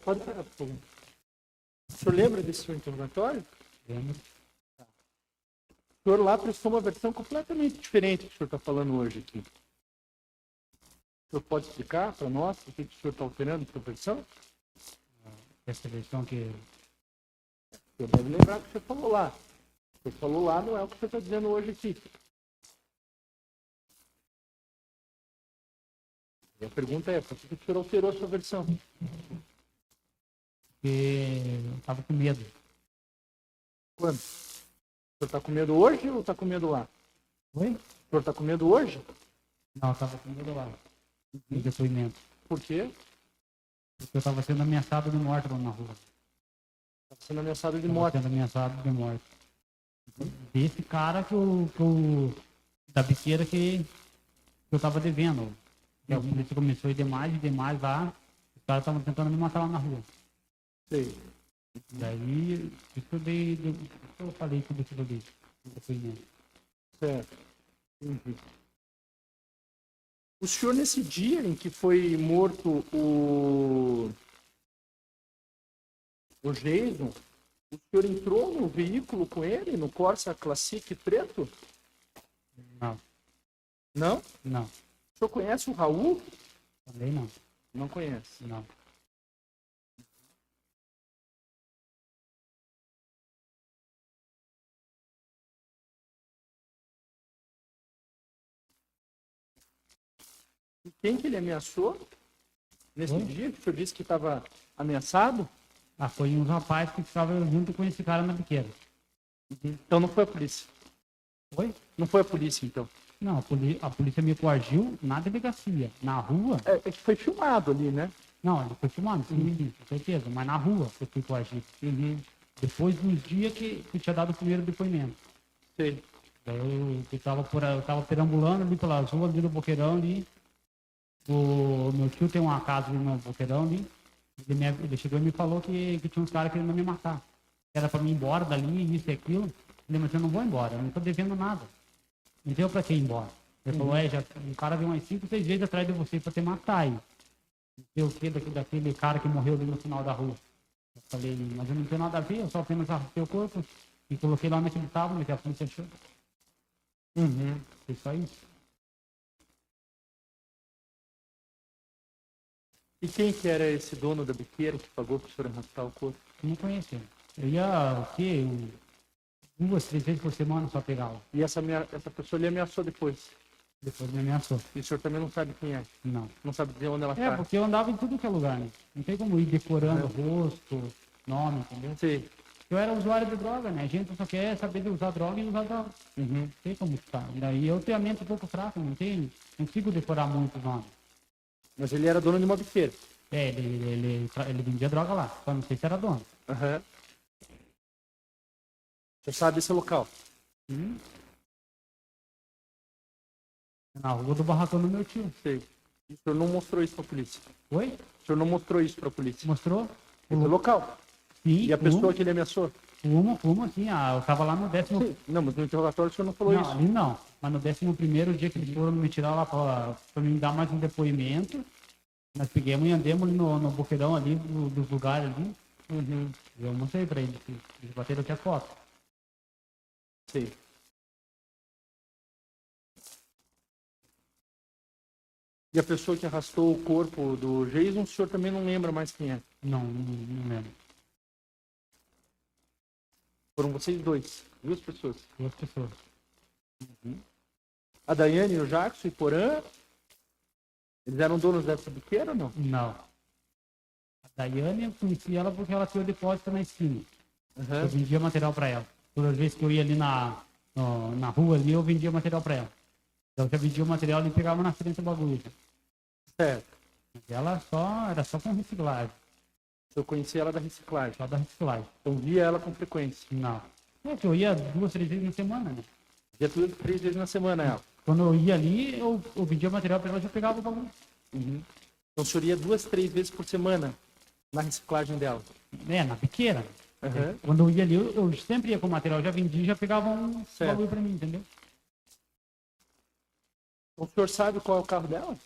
Pode parar, por favor. O senhor lembra desse seu interrogatório? Lembro. O senhor lá prestou uma versão completamente diferente do que o senhor está falando hoje aqui. O senhor pode explicar para nós por que o senhor está alterando a sua versão? Essa versão que O senhor deve lembrar o que o senhor falou lá. O que o senhor falou lá não é o que o senhor está dizendo hoje aqui. E a pergunta é, por que o senhor alterou a sua versão? eu estava com medo. Quando? O senhor está com medo hoje ou está com medo lá? Oi? O senhor está com medo hoje? Não, eu estava com medo lá. No depoimento. Por quê? Porque eu estava sendo ameaçado de morte lá na rua. Está sendo ameaçado de Tava morte. sendo ameaçado de morte. Desse cara da biqueira que eu estava devendo. E a polícia começou a ir demais lá. Os caras estavam tentando me matar lá na rua. Sei. Daí, eu falei tudo aquilo ali. No depoimento. Certo. Uhum. O senhor, nesse dia em que foi morto o Jason, o senhor entrou no veículo com ele, no Corsa Classic preto? Não, Não? não. O senhor conhece o Raul? Também não. Não conhece. Não. E quem que ele ameaçou? Nesse Oi? dia que o senhor disse que estava ameaçado? Ah, foi um rapaz que estava junto com esse cara na biqueira. Então não foi a polícia. Oi? Não foi a polícia, então. Não, a polícia me coagiu na delegacia. Na rua, É que foi filmado ali, né? não, ele foi filmado, sim, com certeza. Mas na rua eu fui coagido. Depois dos dias que eu tinha dado o primeiro depoimento. Sei. Daí eu tava perambulando ali pelas ruas ali do Boqueirão ali. O meu tio tem uma casa ali no Boqueirão ali. Ele chegou e me falou que tinha uns caras querendo me matar. Era pra mim ir embora dali, isso e aquilo. Eu falei, mas eu não vou embora, eu não tô devendo nada. Não tenho pra que ir embora. Ele falou, o cara veio umas 5, 6 vezes atrás de você pra te matar aí. Não sei o que daquele cara que morreu ali no final da rua. Eu falei, mas eu não tenho nada a ver, eu só apenas arrastei o corpo e coloquei lá onde ele tava, mas a polícia achou. Foi só isso. E quem que era esse dono da biqueira que pagou para o senhor arrastar o corpo? Eu não conhecia. Eu ia, o quê? 2, 3 vezes por semana só pegava. E essa pessoa lhe ameaçou depois? Depois me ameaçou. E o senhor também não sabe quem é? Não. Não sabe dizer onde ela É, está? porque eu andava em tudo que é lugar, né? Não tem como ir decorando rosto, nome, entendeu? Sei. Eu era usuário de droga, né? A gente só quer saber de usar droga e usar droga. Não sei como tá. Daí eu tenho a mente um pouco fraca, não consigo decorar muitos nomes. Mas ele era dono de uma biqueira. É, ele vendia droga lá, só não sei se era dono. Aham. Você sabe esse local? Na rua do barracão do meu tio. Sei. E o senhor não mostrou isso para a polícia? Oi? O senhor não mostrou isso para a polícia? Mostrou? Esse local? Sim, E a pessoa que ele ameaçou? Fuma, sim. Eu tava lá no 10º. Sim. Não, mas no interrogatório o senhor não falou Não, isso. ali não. Mas no 11º dia que eles foram me tirar lá pra me dar mais um depoimento, nós pegamos e andemos ali no boqueirão ali, dos lugares ali. Eu mostrei pra eles. Eles bateram aqui a foto. Sei. E a pessoa que arrastou o corpo do Jason, o senhor também não lembra mais quem é? Não lembro. Foram vocês dois, duas pessoas. 2 pessoas. A Daiane, o Jackson e Porã, eles eram donos dessa biqueira ou não? Não. A Daiane, eu conheci ela porque ela tinha o depósito na esquina. Eu vendia material pra ela. Todas as vezes que eu ia ali na rua ali, eu vendia material pra ela. Então eu já vendia o material e pegava na frente do bagulho. Certo. Mas ela era só com reciclagem. Eu conheci ela da reciclagem. Só da reciclagem. Então via ela com frequência. Não. É que eu ia 2, 3 vezes na semana, né? Via tudo 3 vezes na semana ela. Quando eu ia ali, eu vendia material pra ela e já pegava o bagulho. Então o senhor ia 2, 3 vezes por semana na reciclagem dela. É, na biqueira. Aham. Quando eu ia ali, eu sempre ia com o material, já vendia e já pegava um Certo. bagulho pra mim, entendeu? Então, o senhor sabe qual é o carro dela?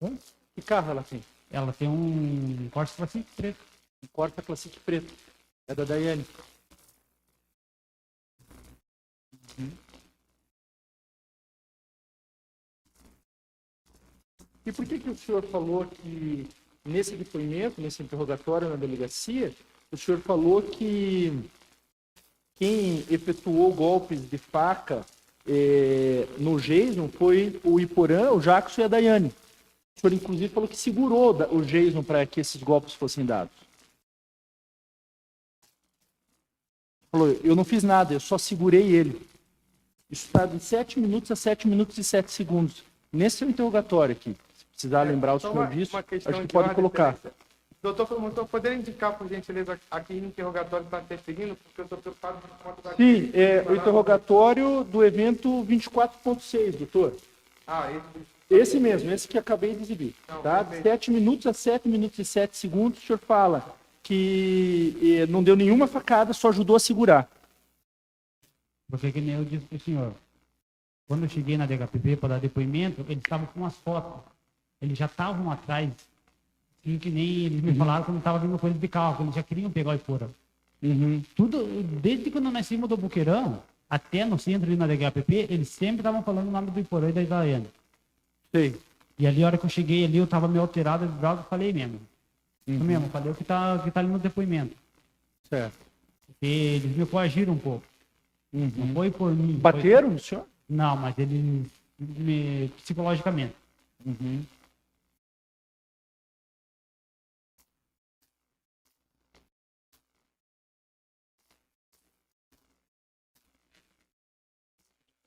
Oi? Que carro ela tem? Ela tem um Corsa Classic preto. Um Corsa Classic preto. É da Daiane. E por que o senhor falou que, nesse depoimento, nesse interrogatório na delegacia, o senhor falou que quem efetuou golpes de faca no Jason foi o Iporã, o Jackson e a Daiane? O senhor, inclusive, falou que segurou o Jason para que esses golpes fossem dados. Falou, eu não fiz nada, eu só segurei ele. Isso está de 7 minutos a 7 minutos e 7 segundos. Nesse seu interrogatório aqui, se precisar lembrar o senhor disso, acho que pode colocar. Doutor promotor, poderia indicar, por gentileza, aqui no interrogatório que está seguindo, porque eu estou preocupado com a conta da... Sim, o interrogatório do evento 24.6, doutor. Esse mesmo, esse que acabei de exibir. Tá? De 7 minutos a 7 minutos e 7 segundos, o senhor fala que não deu nenhuma facada, só ajudou a segurar. Porque que nem eu disse para o senhor, quando eu cheguei na DHPP para dar depoimento, eles estavam com as fotos. Eles já estavam atrás, assim, que nem eles me falaram quando estava vindo coisa de carro, eles já queriam pegar o Iporã. Tudo, desde quando nós saímos do Boqueirão, até no centro ali na DHPP, eles sempre estavam falando o nome do Iporã e da Daiane. Sei. E ali, a hora que eu cheguei ali, eu estava meio alterado de droga, falei mesmo. Isso mesmo, falei o que tá ali no depoimento. Certo. Porque eles me coagiram um pouco. Não foi por mim. Bateram no senhor? Não, mas eles psicologicamente.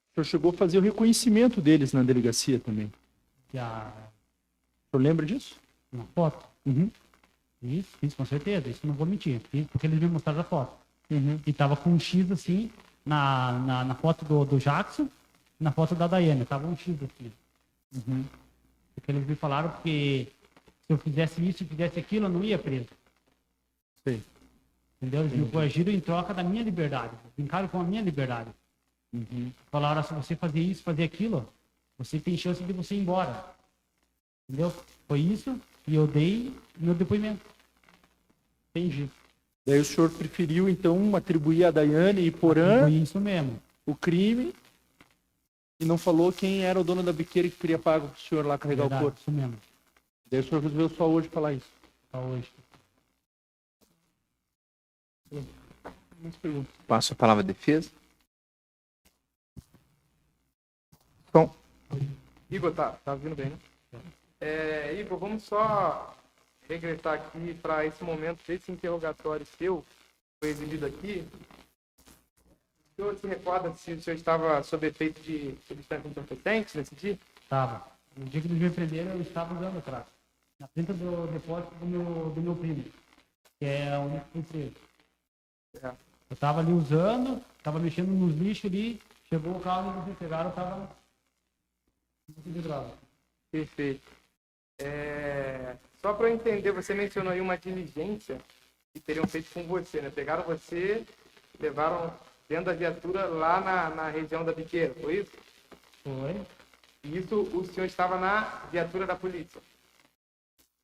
O senhor chegou a fazer o reconhecimento deles na delegacia também. Já O senhor lembra disso? na foto. Fiz com certeza, isso não vou mentir. Fiz porque eles me mostraram a foto. E tava com um X assim, na foto do Jackson, na foto da Daiane, tava um X assim. Porque eles me falaram que se eu fizesse isso, se fizesse aquilo, eu não ia preso. Sei. Entendeu? Eles me coagiram em troca da minha liberdade. Brincaram com a minha liberdade. Falaram, se você fazer isso, fazer aquilo, você tem chance de você ir embora. Entendeu? Foi isso e eu dei meu depoimento. Entendi. Daí o senhor preferiu, então, atribuir a Daiane e Iporã Foi isso mesmo. o crime e não falou quem era o dono da biqueira que queria pago para o senhor lá carregar Verdade, o corpo. isso mesmo. Daí o senhor resolveu só hoje falar isso. Só hoje. Muitas perguntas. Passo a palavra à defesa. Igor, tá ouvindo bem, né? Igor, vamos só regressar aqui para esse momento desse interrogatório seu, que foi exibido aqui. O senhor se recorda se o senhor estava sob efeito de substância entorpecente nesse dia? Estava. No dia que eles me prenderam, eu estava usando atrás. Na frente do depósito do meu primo, que é onde eu fui preso. Eu estava ali usando, estava mexendo nos lixos ali, chegou o carro e eles me pegaram, eu estava de droga. Perfeito. Só para eu entender, você mencionou aí uma diligência que teriam feito com você, né? Pegaram você, levaram dentro da viatura lá na região da Biqueira, foi isso? Foi. E isso, o senhor estava na viatura da polícia.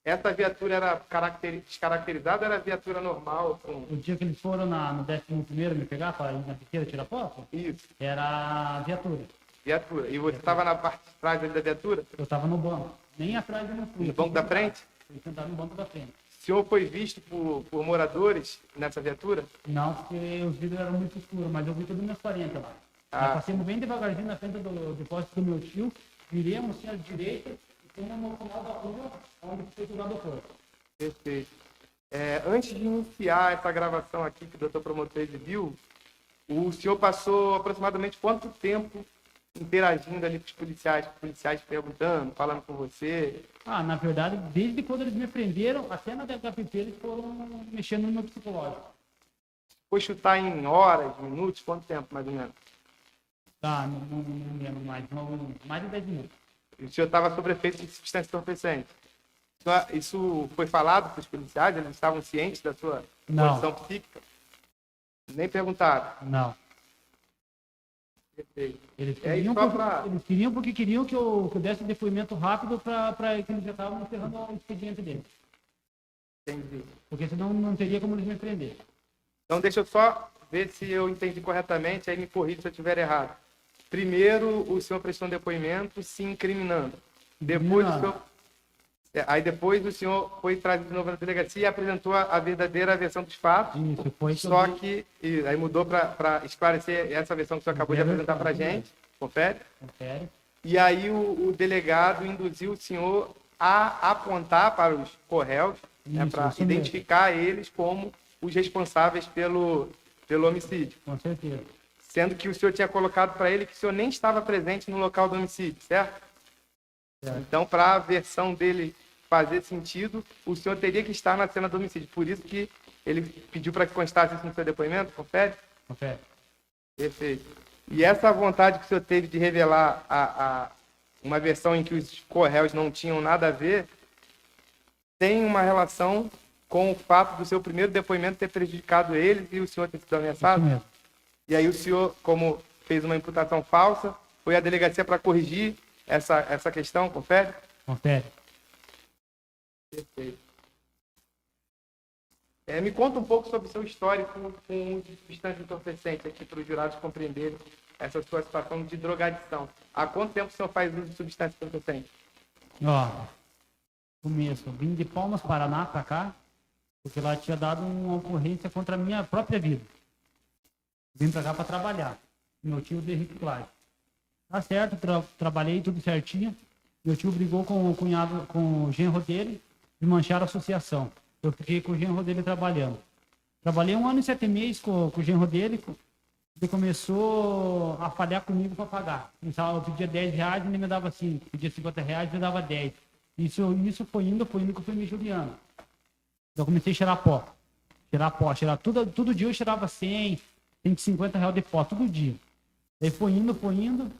Essa viatura era descaracterizada ou era viatura normal? O dia que eles foram no 11º me pegar para ir na Biqueira tirar foto, Isso, era a viatura. viatura. E você estava na parte de trás ali da viatura? Eu estava no banco. Nem atrás eu não fui. No banco da frente? Fui sentado no banco da frente. O senhor foi visto por moradores nessa viatura? Não, porque os vidros eram muito escuros, mas eu vi todos meus parentes lá. Nós passamos bem devagarzinho na frente do depósito do meu tio, viremos assim à direita e fomos no final da rua onde foi jogado o corpo. Perfeito. Antes de iniciar essa gravação aqui que o doutor promotor exibiu, o senhor passou aproximadamente quanto tempo interagindo ali com os policiais perguntando, falando com você? Na verdade, desde quando eles me prenderam, até na DHPP, eles foram mexendo no meu psicológico. Foi chutar em horas, minutos, quanto tempo mais ou menos? Não lembro mais, mais de 10 minutos. E o senhor estava sob efeito de substância entorpecente. Isso foi falado para os policiais? Eles estavam cientes da sua condição psíquica? Nem perguntaram? Não. Perfeito. Eles aí queriam, só pra- eles queriam porque queriam que eu desse depoimento rápido para que eles já estavam encerrando o expediente deles. Entendi. Porque senão não teria como eles me prender. Então, deixa eu só ver se eu entendi corretamente, aí me corrija se eu estiver errado. Primeiro, o senhor prestou um depoimento se incriminando. Depois, depois o senhor foi trazido de novo na delegacia e apresentou a verdadeira versão dos fatos. Isso, foi Só que aí mudou para esclarecer essa versão que o senhor acabou de apresentar para a gente. Confere? Confere. E aí o delegado induziu o senhor a apontar para os corréus, né, Isso, para isso mesmo. identificar eles como os responsáveis pelo homicídio. Com certeza. Sendo que o senhor tinha colocado para ele que o senhor nem estava presente no local do homicídio, certo? Certo. Então, para a versão dele fazer sentido, o senhor teria que estar na cena do homicídio. Por isso que ele pediu para que constasse isso no seu depoimento, confere? Confere. Perfeito. E essa vontade que o senhor teve de revelar uma versão em que os corréus não tinham nada a ver, tem uma relação com o fato do seu primeiro depoimento ter prejudicado eles e o senhor ter sido ameaçado? Isso mesmo. E aí o senhor, como fez uma imputação falsa, foi à delegacia para corrigir essa questão, confere? Confere. Perfeito. Me conta um pouco sobre o seu histórico com o uso de substância entorpecente, aqui para os jurados compreenderem essa sua situação de drogadição. Há quanto tempo o senhor faz uso de substância entorpecente? Ó, começo. Vim de Palmas, Paraná, pra cá, porque lá tinha dado uma ocorrência contra a minha própria vida. Vim pra cá pra trabalhar. Meu tio de reciclagem. Tá certo, trabalhei tudo certinho. Meu tio brigou com o cunhado, com o genro dele, e mancharam a associação. Eu fiquei com o genro dele trabalhando. Trabalhei 1 ano e 7 meses com o genro dele. Ele começou a falhar comigo para pagar. Eu pedia 10 reais e ele me dava 5. Pedia 50 reais e me dava 10. Isso foi indo que eu fui me judiando. Eu comecei a cheirar pó. Cheirar todo dia eu cheirava 100, 150 reais de pó, todo dia. Daí foi indo.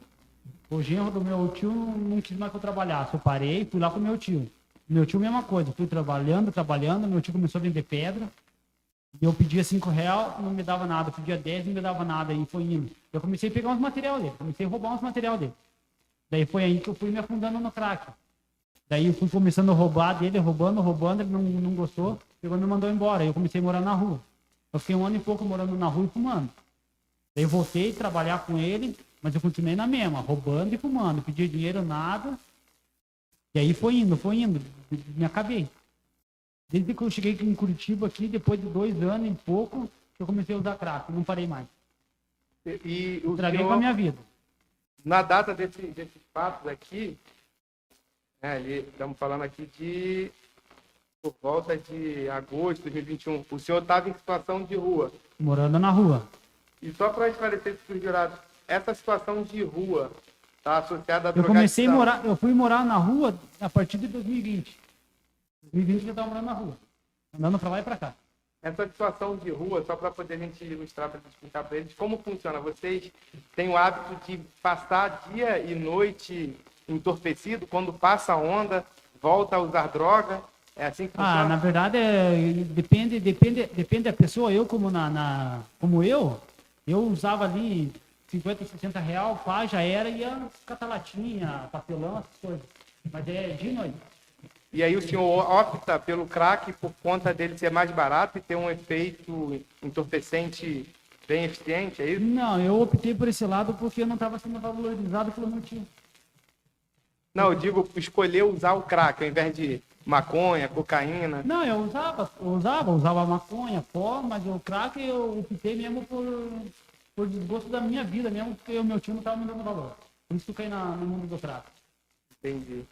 O genro do meu tio não quis mais que eu trabalhasse. Eu parei, fui lá com o meu tio. Meu tio, mesma coisa. Fui trabalhando. Meu tio começou a vender pedra. E eu pedia 5 reais, não me dava nada. Eu pedia 10, não me dava nada. E foi indo. Eu comecei a pegar uns material dele. Comecei a roubar uns material dele. Daí foi aí que eu fui me afundando no crack. Daí eu fui começando a roubar dele, roubando. Ele não gostou. Pegou e me mandou embora. Aí eu comecei a morar na rua. Eu fiquei 1 ano e pouco morando na rua e fumando. Daí eu voltei a trabalhar com ele, mas eu continuei na mesma, roubando e fumando. Pedia dinheiro, nada. E aí foi indo. Me acabei. Desde que eu cheguei aqui em Curitiba, aqui, depois de 2 anos e pouco, eu comecei a usar crack. Não parei mais. E o Traguei senhor, com a minha vida. na data desses fatos aqui, estamos falando aqui de por volta de agosto de 2021, o senhor estava em situação de rua. Morando na rua. E só para esclarecer para os jurados, essa situação de rua está associada à Eu comecei a drogadição. morar, eu fui morar na rua a partir de 2020. 2020 eu estava morando na rua. Andando para lá e para cá. Essa situação de rua, só para poder a gente ilustrar, para explicar para eles, como funciona? Vocês têm o hábito de passar dia e noite entorpecido, quando passa a onda, volta a usar droga? É assim que funciona? Na verdade, depende da pessoa. Eu, como eu usava ali 50, 60 reais, pá, já era, ia catar latinha, papelão, essas coisas. Mas é de noite. E aí o senhor opta pelo crack por conta dele ser mais barato e ter um efeito entorpecente bem eficiente, é isso? Não, eu optei por esse lado porque eu não estava sendo valorizado pelo meu tio. Não, eu digo escolher usar o crack ao invés de maconha, cocaína. Não, eu usava maconha, pó, mas o crack eu optei mesmo por desgosto da minha vida mesmo, porque o meu tio não estava me dando valor. Por isso que eu caí no mundo do crack. Entendi.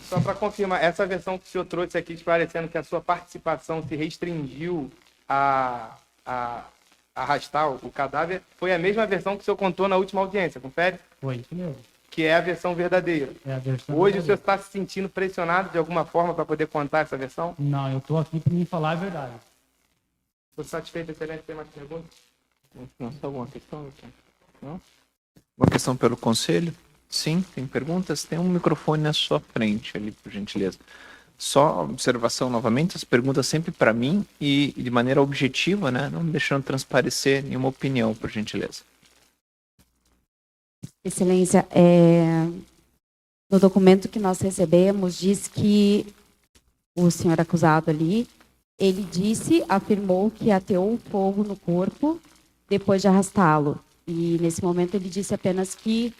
Só para confirmar, essa versão que o senhor trouxe aqui, esclarecendo que a sua participação se restringiu a arrastar o cadáver, foi a mesma versão que o senhor contou na última audiência, confere? Foi isso mesmo. Que é a versão verdadeira. É a versão Hoje o senhor verdadeira. está se sentindo pressionado de alguma forma para poder contar essa versão? Não, eu tô aqui para me falar a verdade. Estou satisfeito, excelente. Tem mais perguntas? Não, só alguma questão? Doutor? Não? Uma questão pelo conselho? Sim, tem perguntas? Tem um microfone na sua frente ali, por gentileza. Só observação novamente, as perguntas sempre para mim e de maneira objetiva, né? Não deixando transparecer nenhuma opinião, por gentileza. Excelência, No documento que nós recebemos, diz que o senhor acusado ali, ele afirmou que ateou fogo no corpo depois de arrastá-lo. E nesse momento ele disse apenas que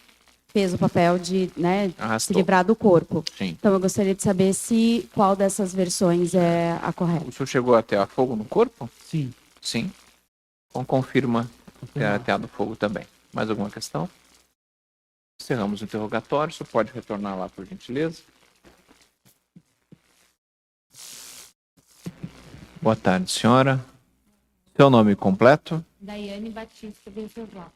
fez o papel de, né, se Arrastou. livrar do corpo. Sim. Então eu gostaria de saber qual dessas versões é a correta. O senhor chegou a atear fogo no corpo? Sim. Sim. Então confirma ter ateado fogo também. Mais alguma questão? Encerramos o interrogatório. O senhor pode retornar lá, por gentileza. Boa tarde, senhora. Seu nome completo? Daiane Batista Venceslau.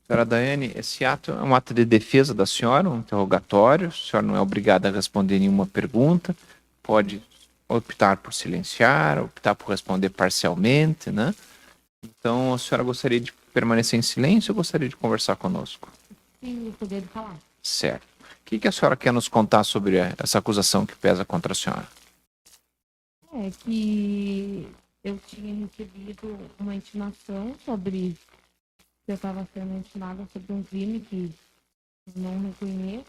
Senhora Daiane, esse ato é um ato de defesa da senhora, um interrogatório. A senhora não é obrigada a responder nenhuma pergunta. Pode optar por silenciar, optar por responder parcialmente, né? Então, a senhora gostaria de permanecer em silêncio ou gostaria de conversar conosco? Sim, poder falar. Certo. O que a senhora quer nos contar sobre essa acusação que pesa contra a senhora? É que eu tinha recebido uma intimação sobre que eu estava sendo intimada sobre um crime que eu não reconheço.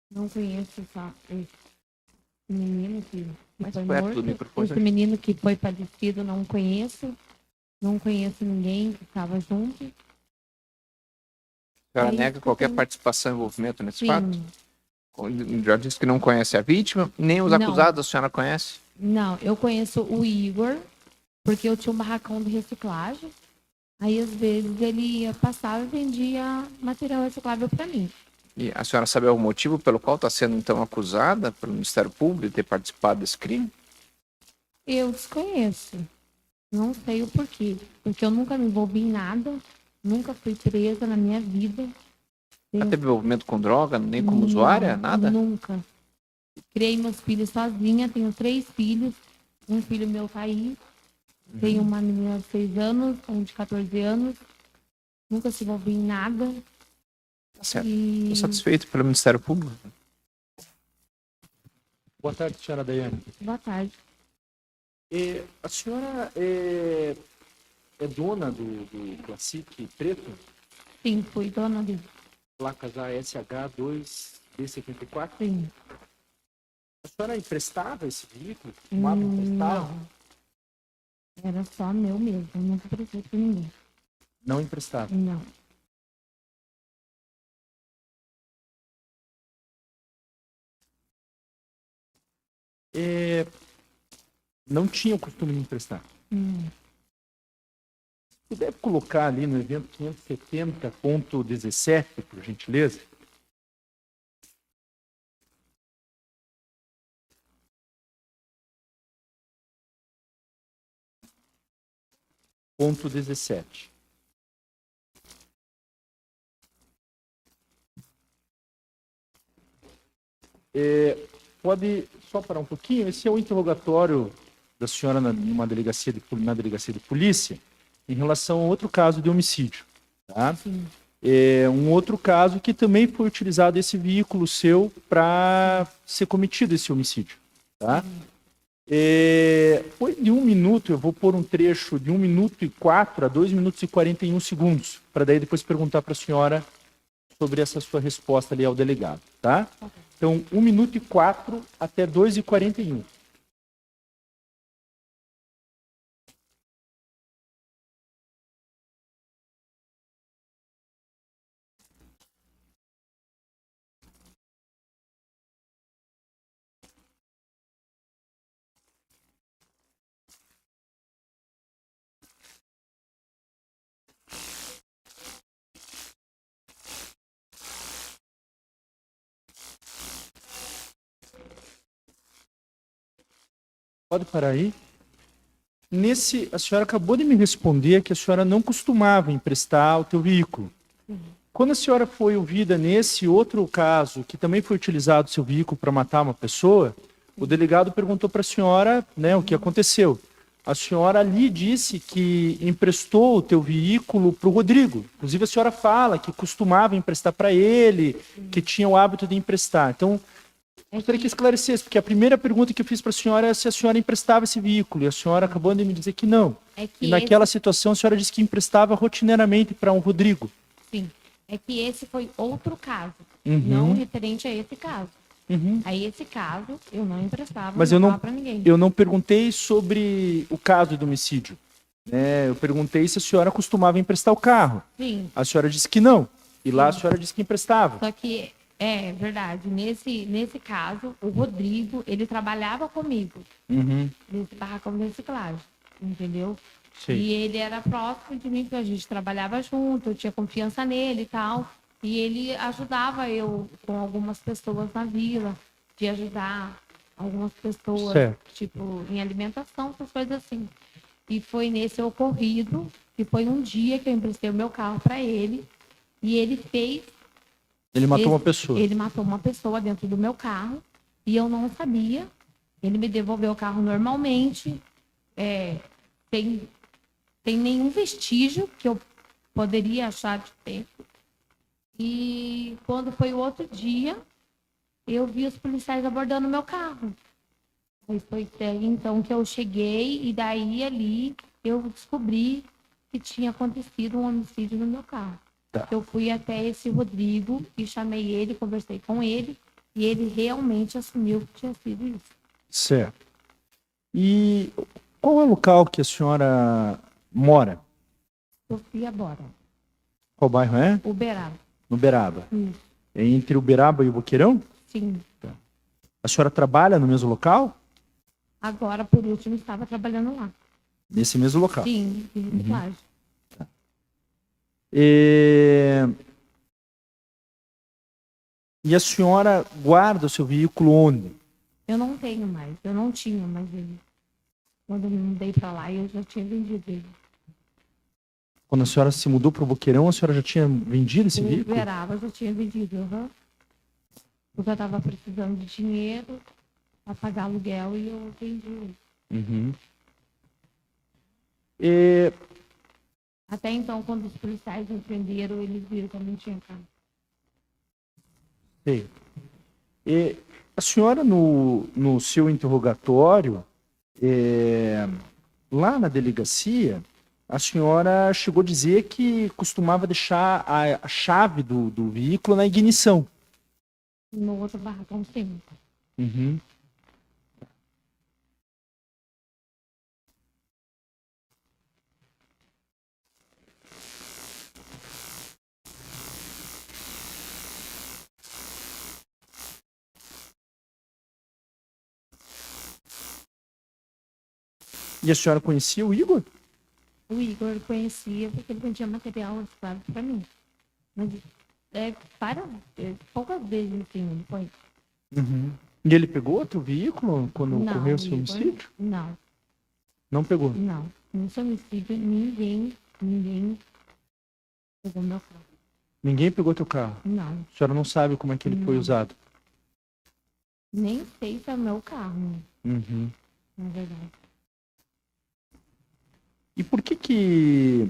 Não conheço esse menino que Mais foi perto do morto. microfone. Esse menino que foi padecido, não conheço. Não conheço ninguém que estava junto. A senhora É isso nega que eu qualquer tenho. participação e envolvimento nesse Sim. fato? Já disse que não conhece a vítima, nem os Não. acusados a senhora conhece? Não, eu conheço o Igor, porque eu tinha um barracão de reciclagem. Aí, às vezes, ele ia passar e vendia material reciclável para mim. E a senhora sabe o motivo pelo qual está sendo, então, acusada pelo Ministério Público de ter participado desse crime? Eu desconheço. Não sei o porquê. Porque eu nunca me envolvi em nada. Nunca fui presa na minha vida. Já teve envolvimento com droga, nem como Não, usuária, nada? Nunca. Criei meus filhos sozinha. Tenho 3 filhos. Um filho meu tá aí. Tenho uma menina de 6 anos, um de 14 anos. Nunca se envolvi em nada. Tá certo. E... Estou satisfeito pelo Ministério Público. Boa tarde, senhora Daiane. Boa tarde. A senhora é dona do Classic preto? Sim, fui dona dele. Placas ASH2B74? Sim. A senhora emprestava esse veículo? Tomava emprestado? Não. Era só meu mesmo. Nunca prestei pra ninguém. Não emprestava. Não. Não tinha o costume de emprestar. Você deve colocar ali no evento 570.17, por gentileza. Ponto 17. Pode só parar um pouquinho? Esse é o interrogatório da senhora na delegacia de polícia em relação a outro caso de homicídio. Tá? Um outro caso que também foi utilizado esse veículo seu para ser cometido esse homicídio. Tá? Foi de 1 minuto, eu vou pôr um trecho de 1 minuto e 4 a 2 minutos e 41 segundos, para daí depois perguntar para a senhora sobre essa sua resposta ali ao delegado, tá? Então, 1 minuto e 4 até 2 e 41. Pode parar aí. A senhora acabou de me responder que a senhora não costumava emprestar o teu veículo. Quando a senhora foi ouvida nesse outro caso, que também foi utilizado o seu veículo para matar uma pessoa, o delegado perguntou para a senhora, né, o que aconteceu. A senhora ali disse que emprestou o teu veículo para o Rodrigo. Inclusive a senhora fala que costumava emprestar para ele, que tinha o hábito de emprestar. Então, gostaria que esclarecesse, porque a primeira pergunta que eu fiz para a senhora é se a senhora emprestava esse veículo, e a senhora acabou de me dizer que não. E naquela situação a senhora disse que emprestava rotineiramente para um Rodrigo. Sim. É que esse foi outro caso. não referente a esse caso. Uhum. Aí esse caso, eu não emprestava Mas meu eu não- carro para ninguém. Eu não perguntei sobre o caso do homicídio. Né? Eu perguntei se a senhora costumava emprestar o carro. Sim, A senhora disse que não. E lá a senhora disse que emprestava. só que é verdade. Nesse caso, o Rodrigo, ele trabalhava comigo Uhum. nesse barracão de reciclagem, entendeu? Sim. E ele era próximo de mim, porque a gente trabalhava junto, eu tinha confiança nele e tal. E ele ajudava eu com algumas pessoas na vila, de ajudar algumas pessoas, Certo. tipo, em alimentação, essas coisas assim. E foi nesse ocorrido, que foi um dia que eu emprestei o meu carro para ele, e ele fez. Ele matou uma pessoa. Ele matou uma pessoa dentro do meu carro, e eu não sabia. Ele me devolveu o carro normalmente, sem nenhum vestígio que eu poderia achar de tempo. E quando foi o outro dia, eu vi os policiais abordando meu carro. Aí foi até então que eu cheguei e daí ali eu descobri que tinha acontecido um homicídio no meu carro. Tá. Eu fui até esse Rodrigo e chamei ele, conversei com ele e ele realmente assumiu que tinha sido isso. Certo. E qual é o local que a senhora mora? Sofia Bora, Qual bairro é? Uberaba. No Uberaba. Isso. É entre Uberaba e o Boqueirão? Sim. A senhora trabalha no mesmo local? Agora, por último, estava trabalhando lá. Nesse mesmo local. Sim, de reciclagem. E a senhora guarda o seu veículo onde? Eu não tenho mais, eu não tinha mais ele. Quando eu me mudei para lá, eu já tinha vendido ele. Quando a senhora se mudou para o Boqueirão, a senhora já tinha vendido esse O veículo? Uberaba eu já tinha vendido, porque eu estava precisando de dinheiro para pagar aluguel e eu vendi ele. Uhum. E Até então, quando os policiais me prenderam, eles viram que eu não tinha carro. Sei. E a senhora, no seu interrogatório, lá na delegacia, a senhora chegou a dizer que costumava deixar a chave do veículo na ignição. No outro barracão, sim. Uhum. E a senhora conhecia o Igor? O Igor eu conhecia porque ele vendia material reciclado para mim. Mas poucas vezes, assim, ele foi. Uhum. E ele pegou outro veículo quando Não, ocorreu o seu Igor, homicídio? Não, Não pegou. não. Nesse homicídio, ninguém pegou meu carro. Ninguém pegou teu carro. Não, A senhora não sabe como é que ele foi Não. usado. nem sei se é meu carro, Uhum. na verdade. E por que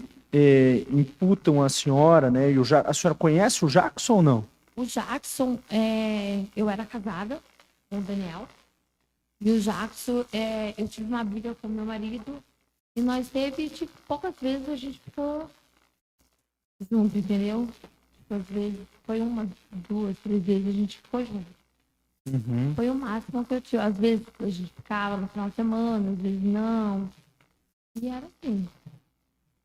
imputam a senhora, né? E a senhora conhece o Jackson ou não? O Jackson, eu era casada com o Daniel. E o Jackson, eu tive uma briga com meu marido. E nós teve, tipo, poucas vezes a gente ficou junto, entendeu? Tipo, às vezes, foi 1, 2, 3 vezes a gente ficou junto. Uhum. Foi o máximo que eu tive. Às vezes a gente ficava no final de semana, às vezes não. E era assim.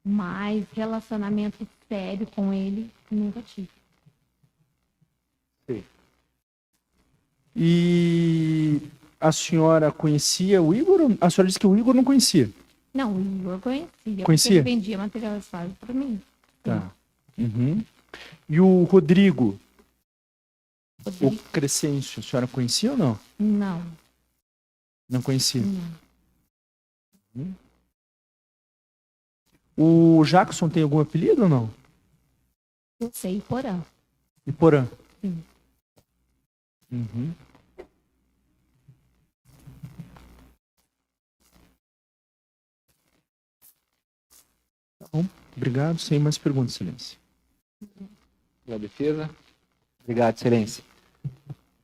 Mas relacionamento sério com ele, nunca tive. E a senhora conhecia o Igor? A senhora disse que o Igor não conhecia. Não, o Igor conhecia. Conhecia? Porque ele vendia material reciclado para mim. Tá. Uhum. E o Rodrigo, o Rodrigo, Crescêncio, a senhora conhecia ou não? não, Não conhecia. não. O Jackson tem algum apelido ou não? Eu sei, Porã. Iporã. Sim. Uhum. Tá bom. Obrigado. Sem mais perguntas, excelência. Pela defesa. Obrigado, excelência.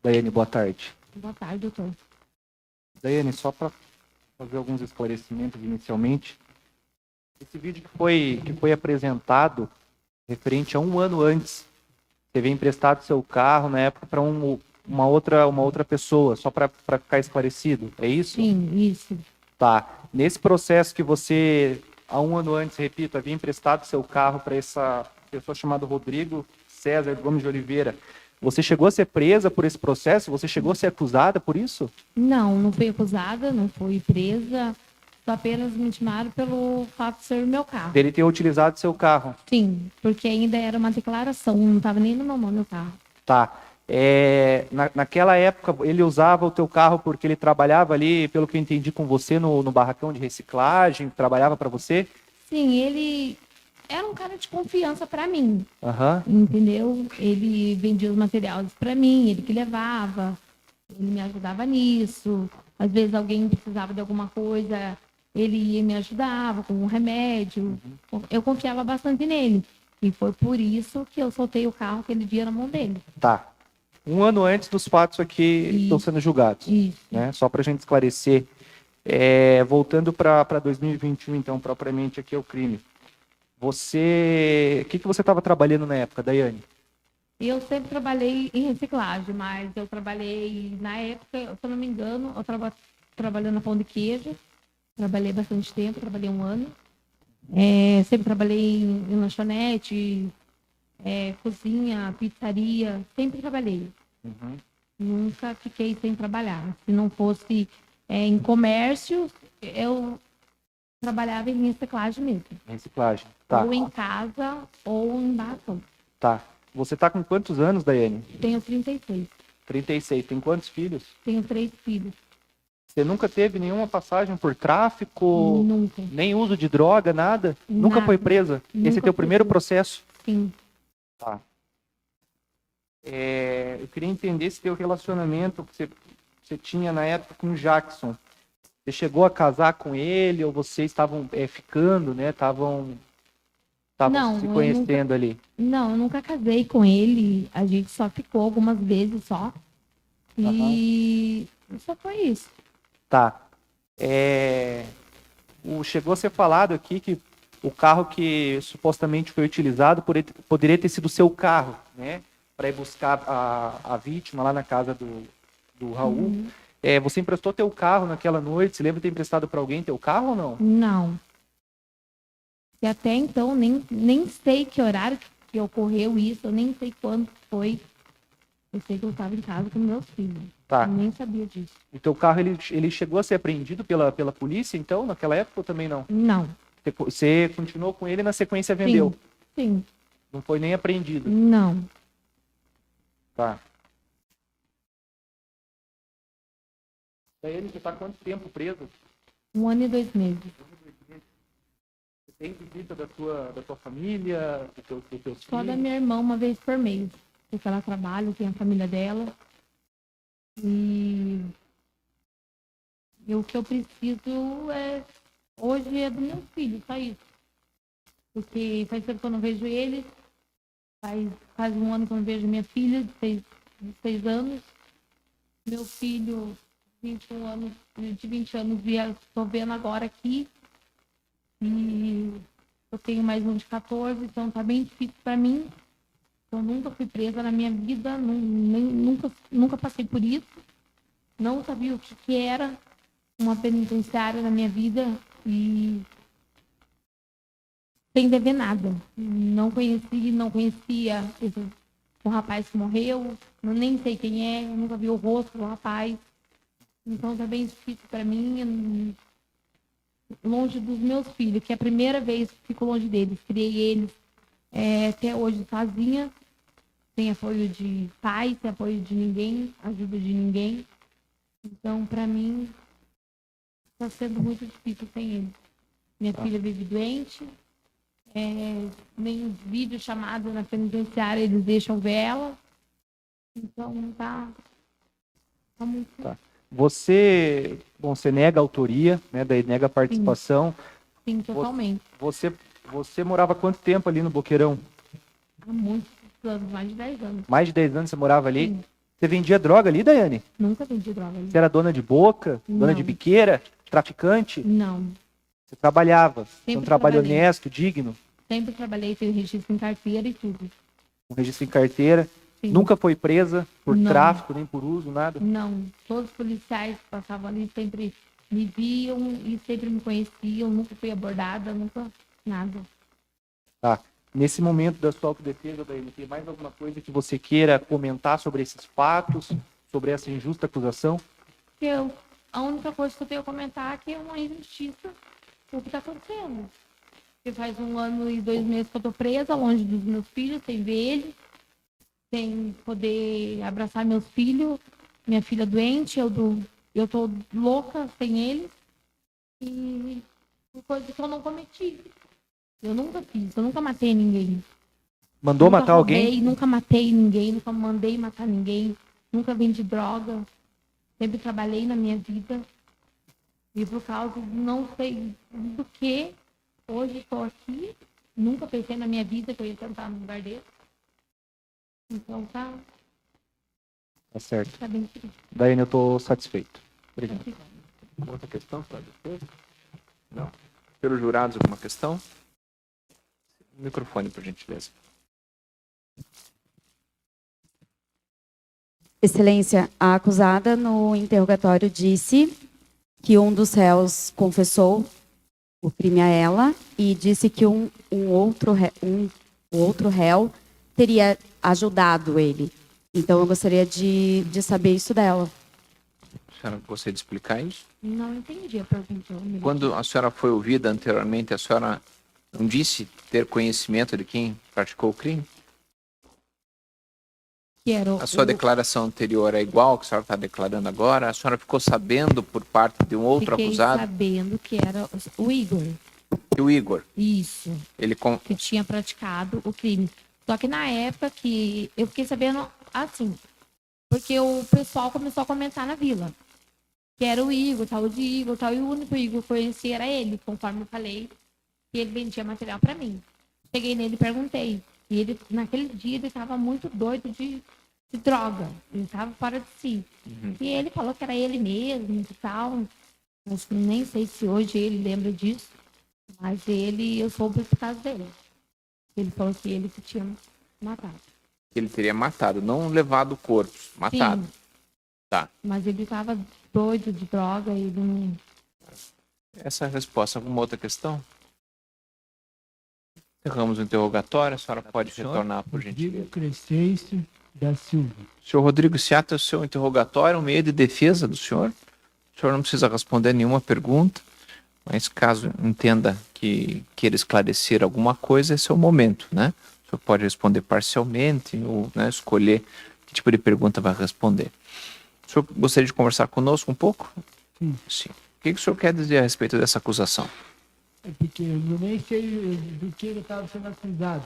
Daiane, boa tarde. Boa tarde, doutor. Daiane, só para fazer alguns esclarecimentos inicialmente. Esse vídeo que foi apresentado referente a 1 ano antes Você havia emprestado seu carro na época para uma outra pessoa, só para ficar esclarecido, é isso? Sim, isso. Tá. Nesse processo que você, há um ano antes, repito, havia emprestado seu carro para essa pessoa chamada Rodrigo César Gomes de Oliveira, você chegou a ser presa por esse processo? Você chegou a ser acusada por isso? Não, não fui acusada, não fui presa. Só apenas me intimaram pelo fato de ser o meu carro. Dele ter utilizado seu carro. Sim, porque ainda era uma declaração, não estava nem no meu nome o carro. Tá. Naquela época, ele usava o teu carro porque ele trabalhava ali, pelo que eu entendi, com você no barracão de reciclagem, trabalhava para você? Sim, ele era um cara de confiança para mim, Aham. entendeu? Ele vendia os materiais para mim, ele que levava, ele me ajudava nisso. Às vezes alguém precisava de alguma coisa, ele ia e me ajudava com um remédio. Eu confiava bastante nele. E foi por isso que eu soltei o carro aquele dia na mão dele. Tá. Um ano antes dos fatos aqui Isso. estão sendo julgados. Isso. Né? Só para a gente esclarecer. Voltando para 2021, então, propriamente aqui é o crime. O que você estava trabalhando na época, Daiane? Eu sempre trabalhei em reciclagem, mas eu trabalhei, na época, se eu não me engano, eu estava trabalhando na Pão de Queijo. Trabalhei bastante tempo, trabalhei um ano. Sempre trabalhei em lanchonete, cozinha, pizzaria, sempre trabalhei. Nunca fiquei sem trabalhar. Se não fosse em comércio, eu trabalhava em reciclagem mesmo. Reciclagem. Tá. Ou em casa, ou em barracão. Tá. Você tá com quantos anos, Daiane? Tenho 36. 36. Tem quantos filhos? Tenho 3 filhos. Você nunca teve nenhuma passagem por tráfico? Nunca. Nem uso de droga, nada? Nunca Nada. foi presa? Nunca Esse é teu fui primeiro presa. processo? Sim. Tá. Eu queria entender esse teu relacionamento que você tinha na época com o Jackson. Você chegou a casar com ele ou vocês estavam ficando, né? Estavam Não, se eu conhecendo ali? Não, eu nunca casei com ele. A gente só ficou algumas vezes só. E só foi isso. Tá. Chegou a ser falado aqui que o carro que supostamente foi utilizado poderia ter sido o seu carro, né? Para ir buscar a vítima lá na casa do Raul. Você emprestou teu carro naquela noite? Você lembra de ter emprestado para alguém teu carro ou não? Não. E até então, nem sei que horário que ocorreu isso, eu nem sei quando foi. Eu sei que eu estava em casa com meus filhos. Tá. Eu nem sabia disso. O teu carro, ele chegou a ser apreendido pela polícia, então, naquela época ou também não? Não. Você continuou com ele e na sequência vendeu? Sim. Não foi nem apreendido? Não. Tá. Daí ele já tá quanto tempo preso? 1 ano e 2 meses. Você tem visita da tua família, dos teus Só da filhos? minha irmã uma vez por mês. Porque ela trabalha, tem a família dela. E o que eu preciso hoje é do meu filho, só isso. Porque faz tempo que eu não vejo ele. Faz 1 ano que eu não vejo minha filha, de 6 anos. Meu filho, 21 anos, de 20 anos, estou vendo agora aqui. E eu tenho mais um de 14, então tá bem difícil para mim. Eu nunca fui presa na minha vida, nunca passei por isso. Não sabia o que era uma penitenciária na minha vida e sem dever nada. Não conhecia o rapaz que morreu, eu nem sei quem é, eu nunca vi o rosto do rapaz. Então tá bem difícil para mim, longe dos meus filhos, que é a primeira vez que fico longe deles. Criei eles até hoje sozinha, sem apoio de pai, sem apoio de ninguém, ajuda de ninguém. Então, para mim, está sendo muito difícil sem eles. Minha filha vive doente, nem vídeo chamado na penitenciária eles deixam ver ela. Então, tá muito... Tá. Você nega a autoria, né? Daí nega a participação. Sim, totalmente. Você morava quanto tempo ali no Boqueirão? Há muitos anos, mais de 10 anos. Mais de 10 anos você morava ali? Sim. Você vendia droga ali, Daiane? Nunca vendi droga ali. Você era dona de boca? Dona Não. de biqueira? Traficante? Não. Você trabalhava? Você um Sempre trabalho trabalhei. honesto, digno? Sempre trabalhei, fiz registro em carteira e tudo. com registro em carteira. Sim. Nunca foi presa por Não. tráfico, nem por uso, nada? Não, todos os policiais que passavam ali sempre me viam e sempre me conheciam, nunca fui abordada, nunca nada. Tá. Nesse momento da sua autodefesa, Daiane, tem mais alguma coisa que você queira comentar sobre esses fatos, sobre essa injusta acusação? A única coisa que eu tenho a comentar é que é uma injustiça o que está acontecendo. Porque faz 1 ano e 2 meses que eu estou presa, longe dos meus filhos, sem ver eles, sem poder abraçar meus filhos, minha filha doente, eu tô louca sem eles. E por coisa que eu não cometi. Eu nunca fiz, eu nunca matei ninguém. Mandou Nunca matar alguém? roubei, nunca matei ninguém, nunca mandei matar ninguém, nunca vendi droga. Sempre trabalhei na minha vida. E por causa, não sei do que, hoje estou aqui. Nunca pensei na minha vida que eu ia tentar no lugar dele. Então tá Tá certo. bem triste. Daiane, eu tô satisfeito. Obrigado. Outra questão para depois? Não. Pelos jurados, alguma questão? Microfone, por gentileza. Excelência, a acusada no interrogatório disse que um dos réus confessou o crime a ela e disse que o outro réu teria ajudado ele. Então, eu gostaria de saber isso dela. A senhora gostaria de explicar isso? Não entendi a pergunta. Quando a senhora foi ouvida anteriormente, a senhora não disse ter conhecimento de quem praticou o crime? Que era A sua declaração anterior é igual ao que a senhora está declarando agora? A senhora ficou sabendo por parte de um outro Fiquei acusado sabendo que era o Igor. que o Igor, Isso. ele Que tinha praticado o crime. Só que na época que eu fiquei sabendo assim, porque o pessoal começou a comentar na vila. Que era o Igor, tal de Igor, tal, e o único Igor que eu conhecia era ele, conforme eu falei, que ele vendia material para mim. Cheguei nele e perguntei. E ele, naquele dia, ele estava muito doido de droga. Ele estava fora de si. E ele falou que era ele mesmo e tal. Mas nem sei se hoje ele lembra disso. Mas eu soube por causa dele. Ele falou que ele que tinha matado. ele teria matado, não levado o corpo, matado. Sim. Tá. Mas ele estava doido de droga e não... Essa é a resposta. Alguma outra questão? Encerramos o interrogatório. A senhora pode retornar, por gentileza. Rodrigo Crescêncio da Silva. Senhor Rodrigo, se ata o seu interrogatório, é um meio de defesa do senhor. O senhor não precisa responder nenhuma pergunta, mas caso entenda que queira esclarecer alguma coisa, esse é o momento, né? O senhor pode responder parcialmente ou, né, escolher que tipo de pergunta vai responder. O senhor gostaria de conversar conosco um pouco? Sim. Sim. O que o senhor quer dizer a respeito dessa acusação? É porque eu nem sei do que ele estava sendo acusado.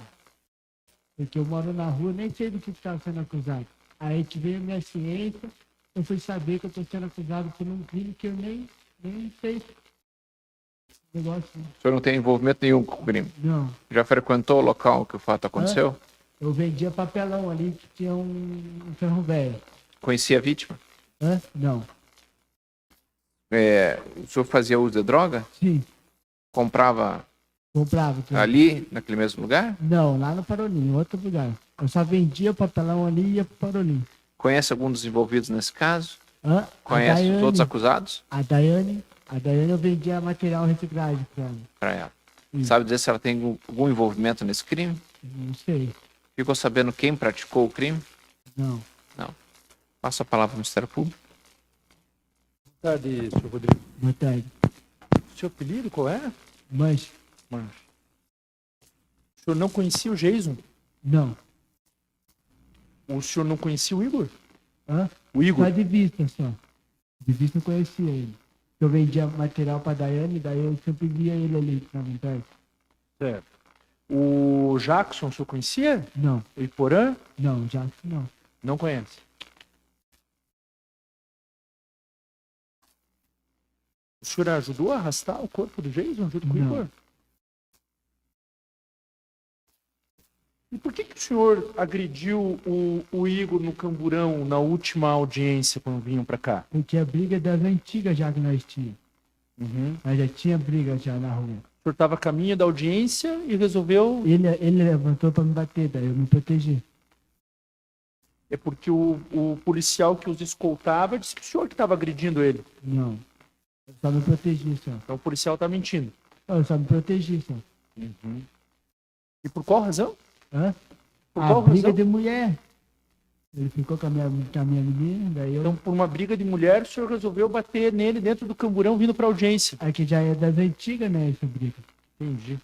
Porque eu moro na rua, nem sei do que estava sendo acusado. Aí que veio a minha ciência, eu fui saber que eu estou sendo acusado por um crime que eu nem sei. Negócio. O senhor não tem envolvimento nenhum com o crime? Não. Já frequentou o local que o fato aconteceu? Eu vendia papelão ali que tinha um ferro velho. Conhecia a vítima? Não. O senhor fazia uso de droga? Sim, Comprava comprava. tudo. ali, naquele mesmo lugar? Não, lá no Parolim, em outro lugar. Eu só vendia papelão ali e ia pro Parolim. Conhece algum dos envolvidos nesse caso? A Conhece os Daiane- outros acusados? A Daiane eu vendia material reciclagem pra ela. Para ela. Sim. Sabe dizer se ela tem algum envolvimento nesse crime? Não sei. Ficou sabendo quem praticou o crime? Não. Passa a palavra ao Ministério Público. Boa tarde, senhor Rodrigo. Boa tarde. Seu apelido qual é? Mas, Mancho. O senhor não conhecia o Jason? não. O senhor não conhecia o Igor? Hã? O Igor? Só de vista, só. De vista eu conhecia ele. Eu vendia material pra Daiane, daí eu sempre via ele ali na vontade. Certo. O Jackson, o senhor conhecia? Não, O Iporã? não, já não. Não conhece. O senhor ajudou a arrastar o corpo do Jason junto com o Não. Igor? E por que o senhor agrediu o Igor no Camburão na última audiência quando vinham para cá? Porque a briga das antigas já que nós tínhamos. Uhum. Nós já tinha briga já na rua. O senhor estava a caminho da audiência e resolveu... Ele levantou pra me bater, daí eu me protegi. É porque o policial que os escoltava disse que o senhor que estava agredindo ele. Não. Eu só me protegi, só. Então o policial está mentindo. Eu só me protegi, só. E por qual razão? Hã? Por A qual briga razão? de mulher. Ele ficou com a minha menina, daí eu... Então, por uma briga de mulher, o senhor resolveu bater nele dentro do camburão vindo para audiência. Aqui já é das antigas, né, essa briga. Entendi.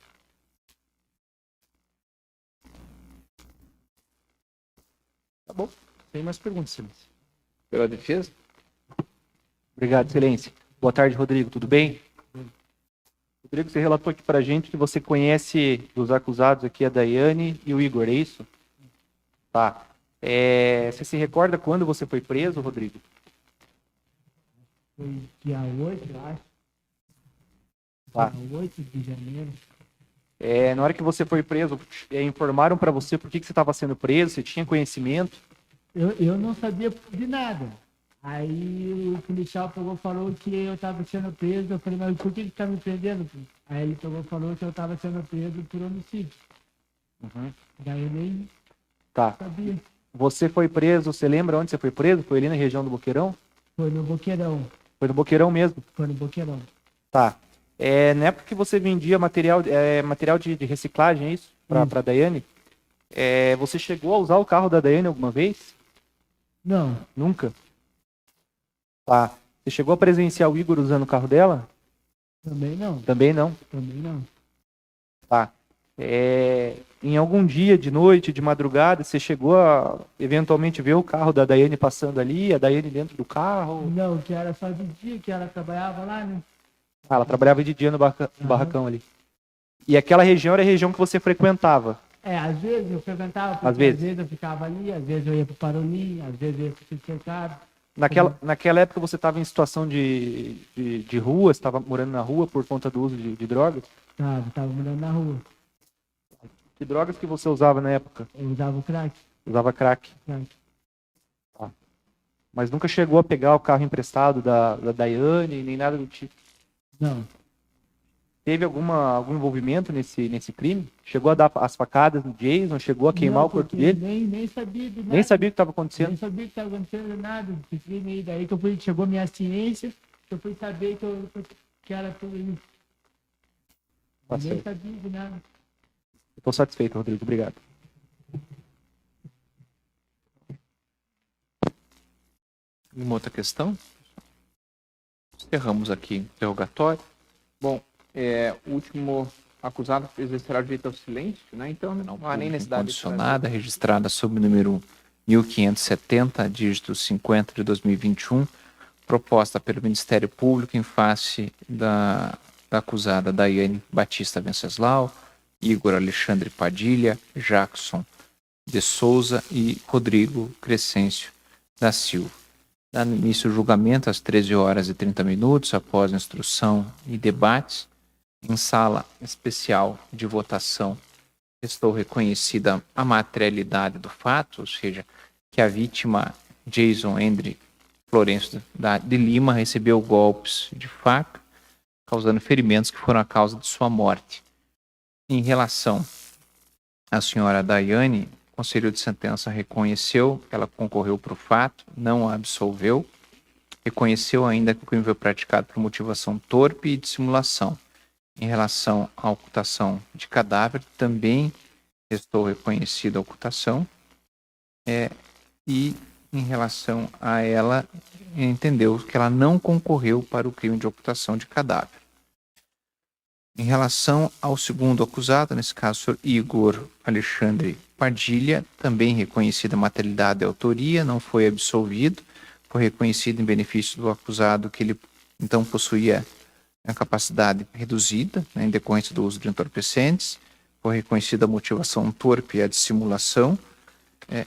Tá bom. Tem mais perguntas, Excelência? Pela defesa? Obrigado, Excelência. Boa tarde, Rodrigo. Tudo bem? Rodrigo, você relatou aqui para a gente que você conhece dos acusados aqui a Daiane e o Igor, é isso? Tá. Você se recorda quando você foi preso, Rodrigo? Foi dia 8, eu acho. Tá. Dia 8 de janeiro. Na hora que você foi preso, informaram para você por que você estava sendo preso? Você tinha conhecimento? Eu não sabia de nada. Aí o policial pegou e falou que eu estava sendo preso. Eu falei, mas por que está me prendendo? Aí ele pegou e falou que eu estava sendo preso por homicídio. Daí eu nem Tá. sabia. Você foi preso, você lembra onde você foi preso? Foi ali na região do Boqueirão? Foi no Boqueirão. Foi no Boqueirão mesmo? Foi no Boqueirão. Tá. Na época que você vendia material de reciclagem, é isso? Para a Daiane? Você chegou a usar o carro da Daiane alguma vez? Não, Nunca? Tá. Você chegou a presenciar o Igor usando o carro dela? também não. Também não. Também não. Tá. Em algum dia, de noite, de madrugada, você chegou a eventualmente ver o carro da Daiane passando ali, a Daiane dentro do carro? Não, que era só de dia que ela trabalhava lá, né? Ah, ela trabalhava de dia no barracão ali. E aquela região era a região que você frequentava? Às vezes eu frequentava, porque Às vezes? às vezes eu ficava ali, às vezes eu ia pro Parolim, às vezes eu ia pro cercado. Naquela época você estava em situação de rua, você estava morando na rua por conta do uso de drogas? Tava morando na rua. Que drogas que você usava na época? Eu usava o crack. Usava crack. Tá. Mas nunca chegou a pegar o carro emprestado da Daiane, nem nada do tipo? Não, Teve algum envolvimento nesse crime? Chegou a dar as facadas no Jason? Chegou a queimar o corpo porque dele? nem sabia de nada. Nem sabia o que estava acontecendo? Nem sabia que estava acontecendo nada desse crime aí. Daí que chegou minha ciência, que eu fui saber que era tudo isso. Tá Nem certo. sabia de nada. Estou satisfeito, Rodrigo. Obrigado. Alguma outra questão? Encerramos aqui o interrogatório. Bom, o último acusado exercerá o direito ao silêncio, né? Então não há nem necessidade de condicionada, registrada sob o número 1570, dígito 50 de 2021, proposta pelo Ministério Público em face da acusada Daiane Batista Venceslau, Igor Alexandre Padilha, Jackson de Souza e Rodrigo Crescêncio da Silva. Dando início ao julgamento às 13 horas e 30 minutos, após instrução e debates, em sala especial de votação, estou reconhecida a materialidade do fato, ou seja, que a vítima Jason Hendrick Florencio de Lima recebeu golpes de faca, causando ferimentos que foram a causa de sua morte. Em relação à senhora Daiane, o Conselho de Sentença reconheceu que ela concorreu para o fato, não a absolveu, reconheceu ainda que o crime foi praticado por motivação torpe e dissimulação. Em relação à ocultação de cadáver, também restou reconhecida a ocultação, e em relação a ela, entendeu que ela não concorreu para o crime de ocultação de cadáver. Em relação ao segundo acusado, nesse caso, o senhor Igor Alexandre Padilha, também reconhecida a materialidade e autoria, não foi absolvido, foi reconhecido em benefício do acusado que ele então possuía a capacidade reduzida, né, em decorrência do uso de entorpecentes, foi reconhecida a motivação torpe e a dissimulação.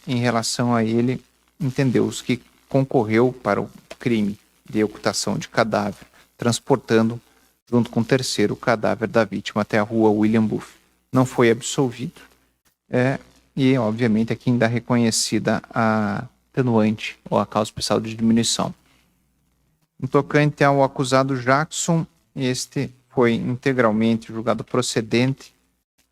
Em relação a ele, entendeu-se que concorreu para o crime de ocultação de cadáver, transportando junto com o terceiro, o cadáver da vítima até a rua William Booth. Não foi absolvido, e obviamente aqui ainda reconhecida a atenuante ou a causa especial de diminuição. No tocante ao acusado Jackson, este foi integralmente julgado procedente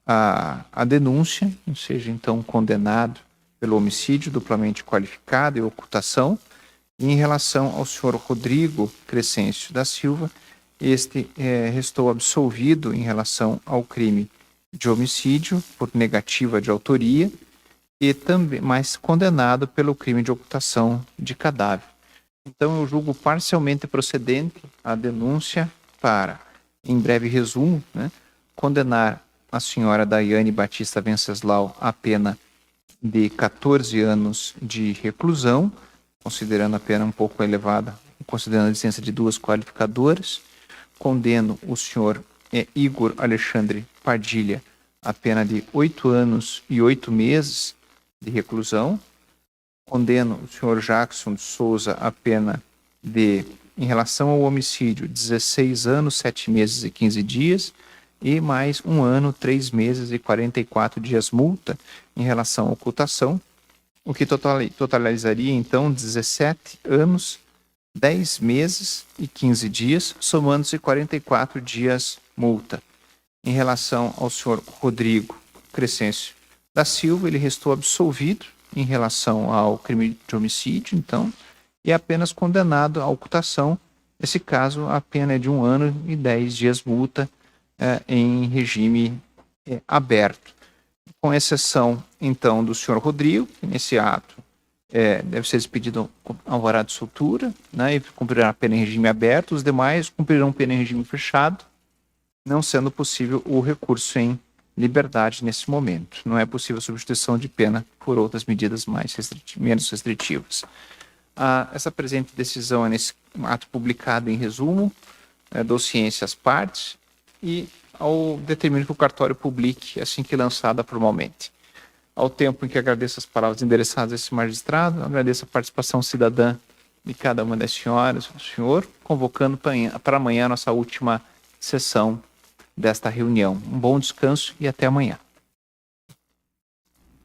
a denúncia, ou seja, então condenado pelo homicídio duplamente qualificado e ocultação. E em relação ao senhor Rodrigo Crescêncio da Silva, este restou absolvido em relação ao crime de homicídio por negativa de autoria e também, mas condenado pelo crime de ocultação de cadáver. Então eu julgo parcialmente procedente a denúncia para, em breve resumo, condenar a senhora Daiane Batista Venceslau a pena de 14 anos de reclusão, considerando a pena um pouco elevada, considerando a licença de 2 qualificadoras. Condeno o senhor Igor Alexandre Padilha a pena de 8 anos e 8 meses de reclusão. Condeno o senhor Jackson de Souza a pena de, em relação ao homicídio, 16 anos, 7 meses e 15 dias, e mais 1 ano, 3 meses e 44 dias multa em relação à ocultação, o que totalizaria, então, 17 anos, 10 meses e 15 dias, somando-se 44 dias multa. Em relação ao senhor Rodrigo Crescêncio da Silva, ele restou absolvido em relação ao crime de homicídio, então, e é apenas condenado à ocultação. Nesse caso, a pena é de 1 ano e 10 dias multa em regime aberto. Com exceção, então, do senhor Rodrigo, que nesse ato deve ser expedido alvará de soltura, e cumprirá a pena em regime aberto. Os demais cumprirão pena em regime fechado, não sendo possível o recurso em liberdade nesse momento. Não é possível a substituição de pena por outras medidas menos restritivas. Essa presente decisão é nesse ato publicado em resumo, dou ciência às partes e determino que o cartório publique assim que lançada formalmente. Ao tempo em que agradeço as palavras endereçadas a esse magistrado, agradeço a participação cidadã de cada uma das senhoras e do senhor, convocando para amanhã a nossa última sessão desta reunião. Um bom descanso e até amanhã.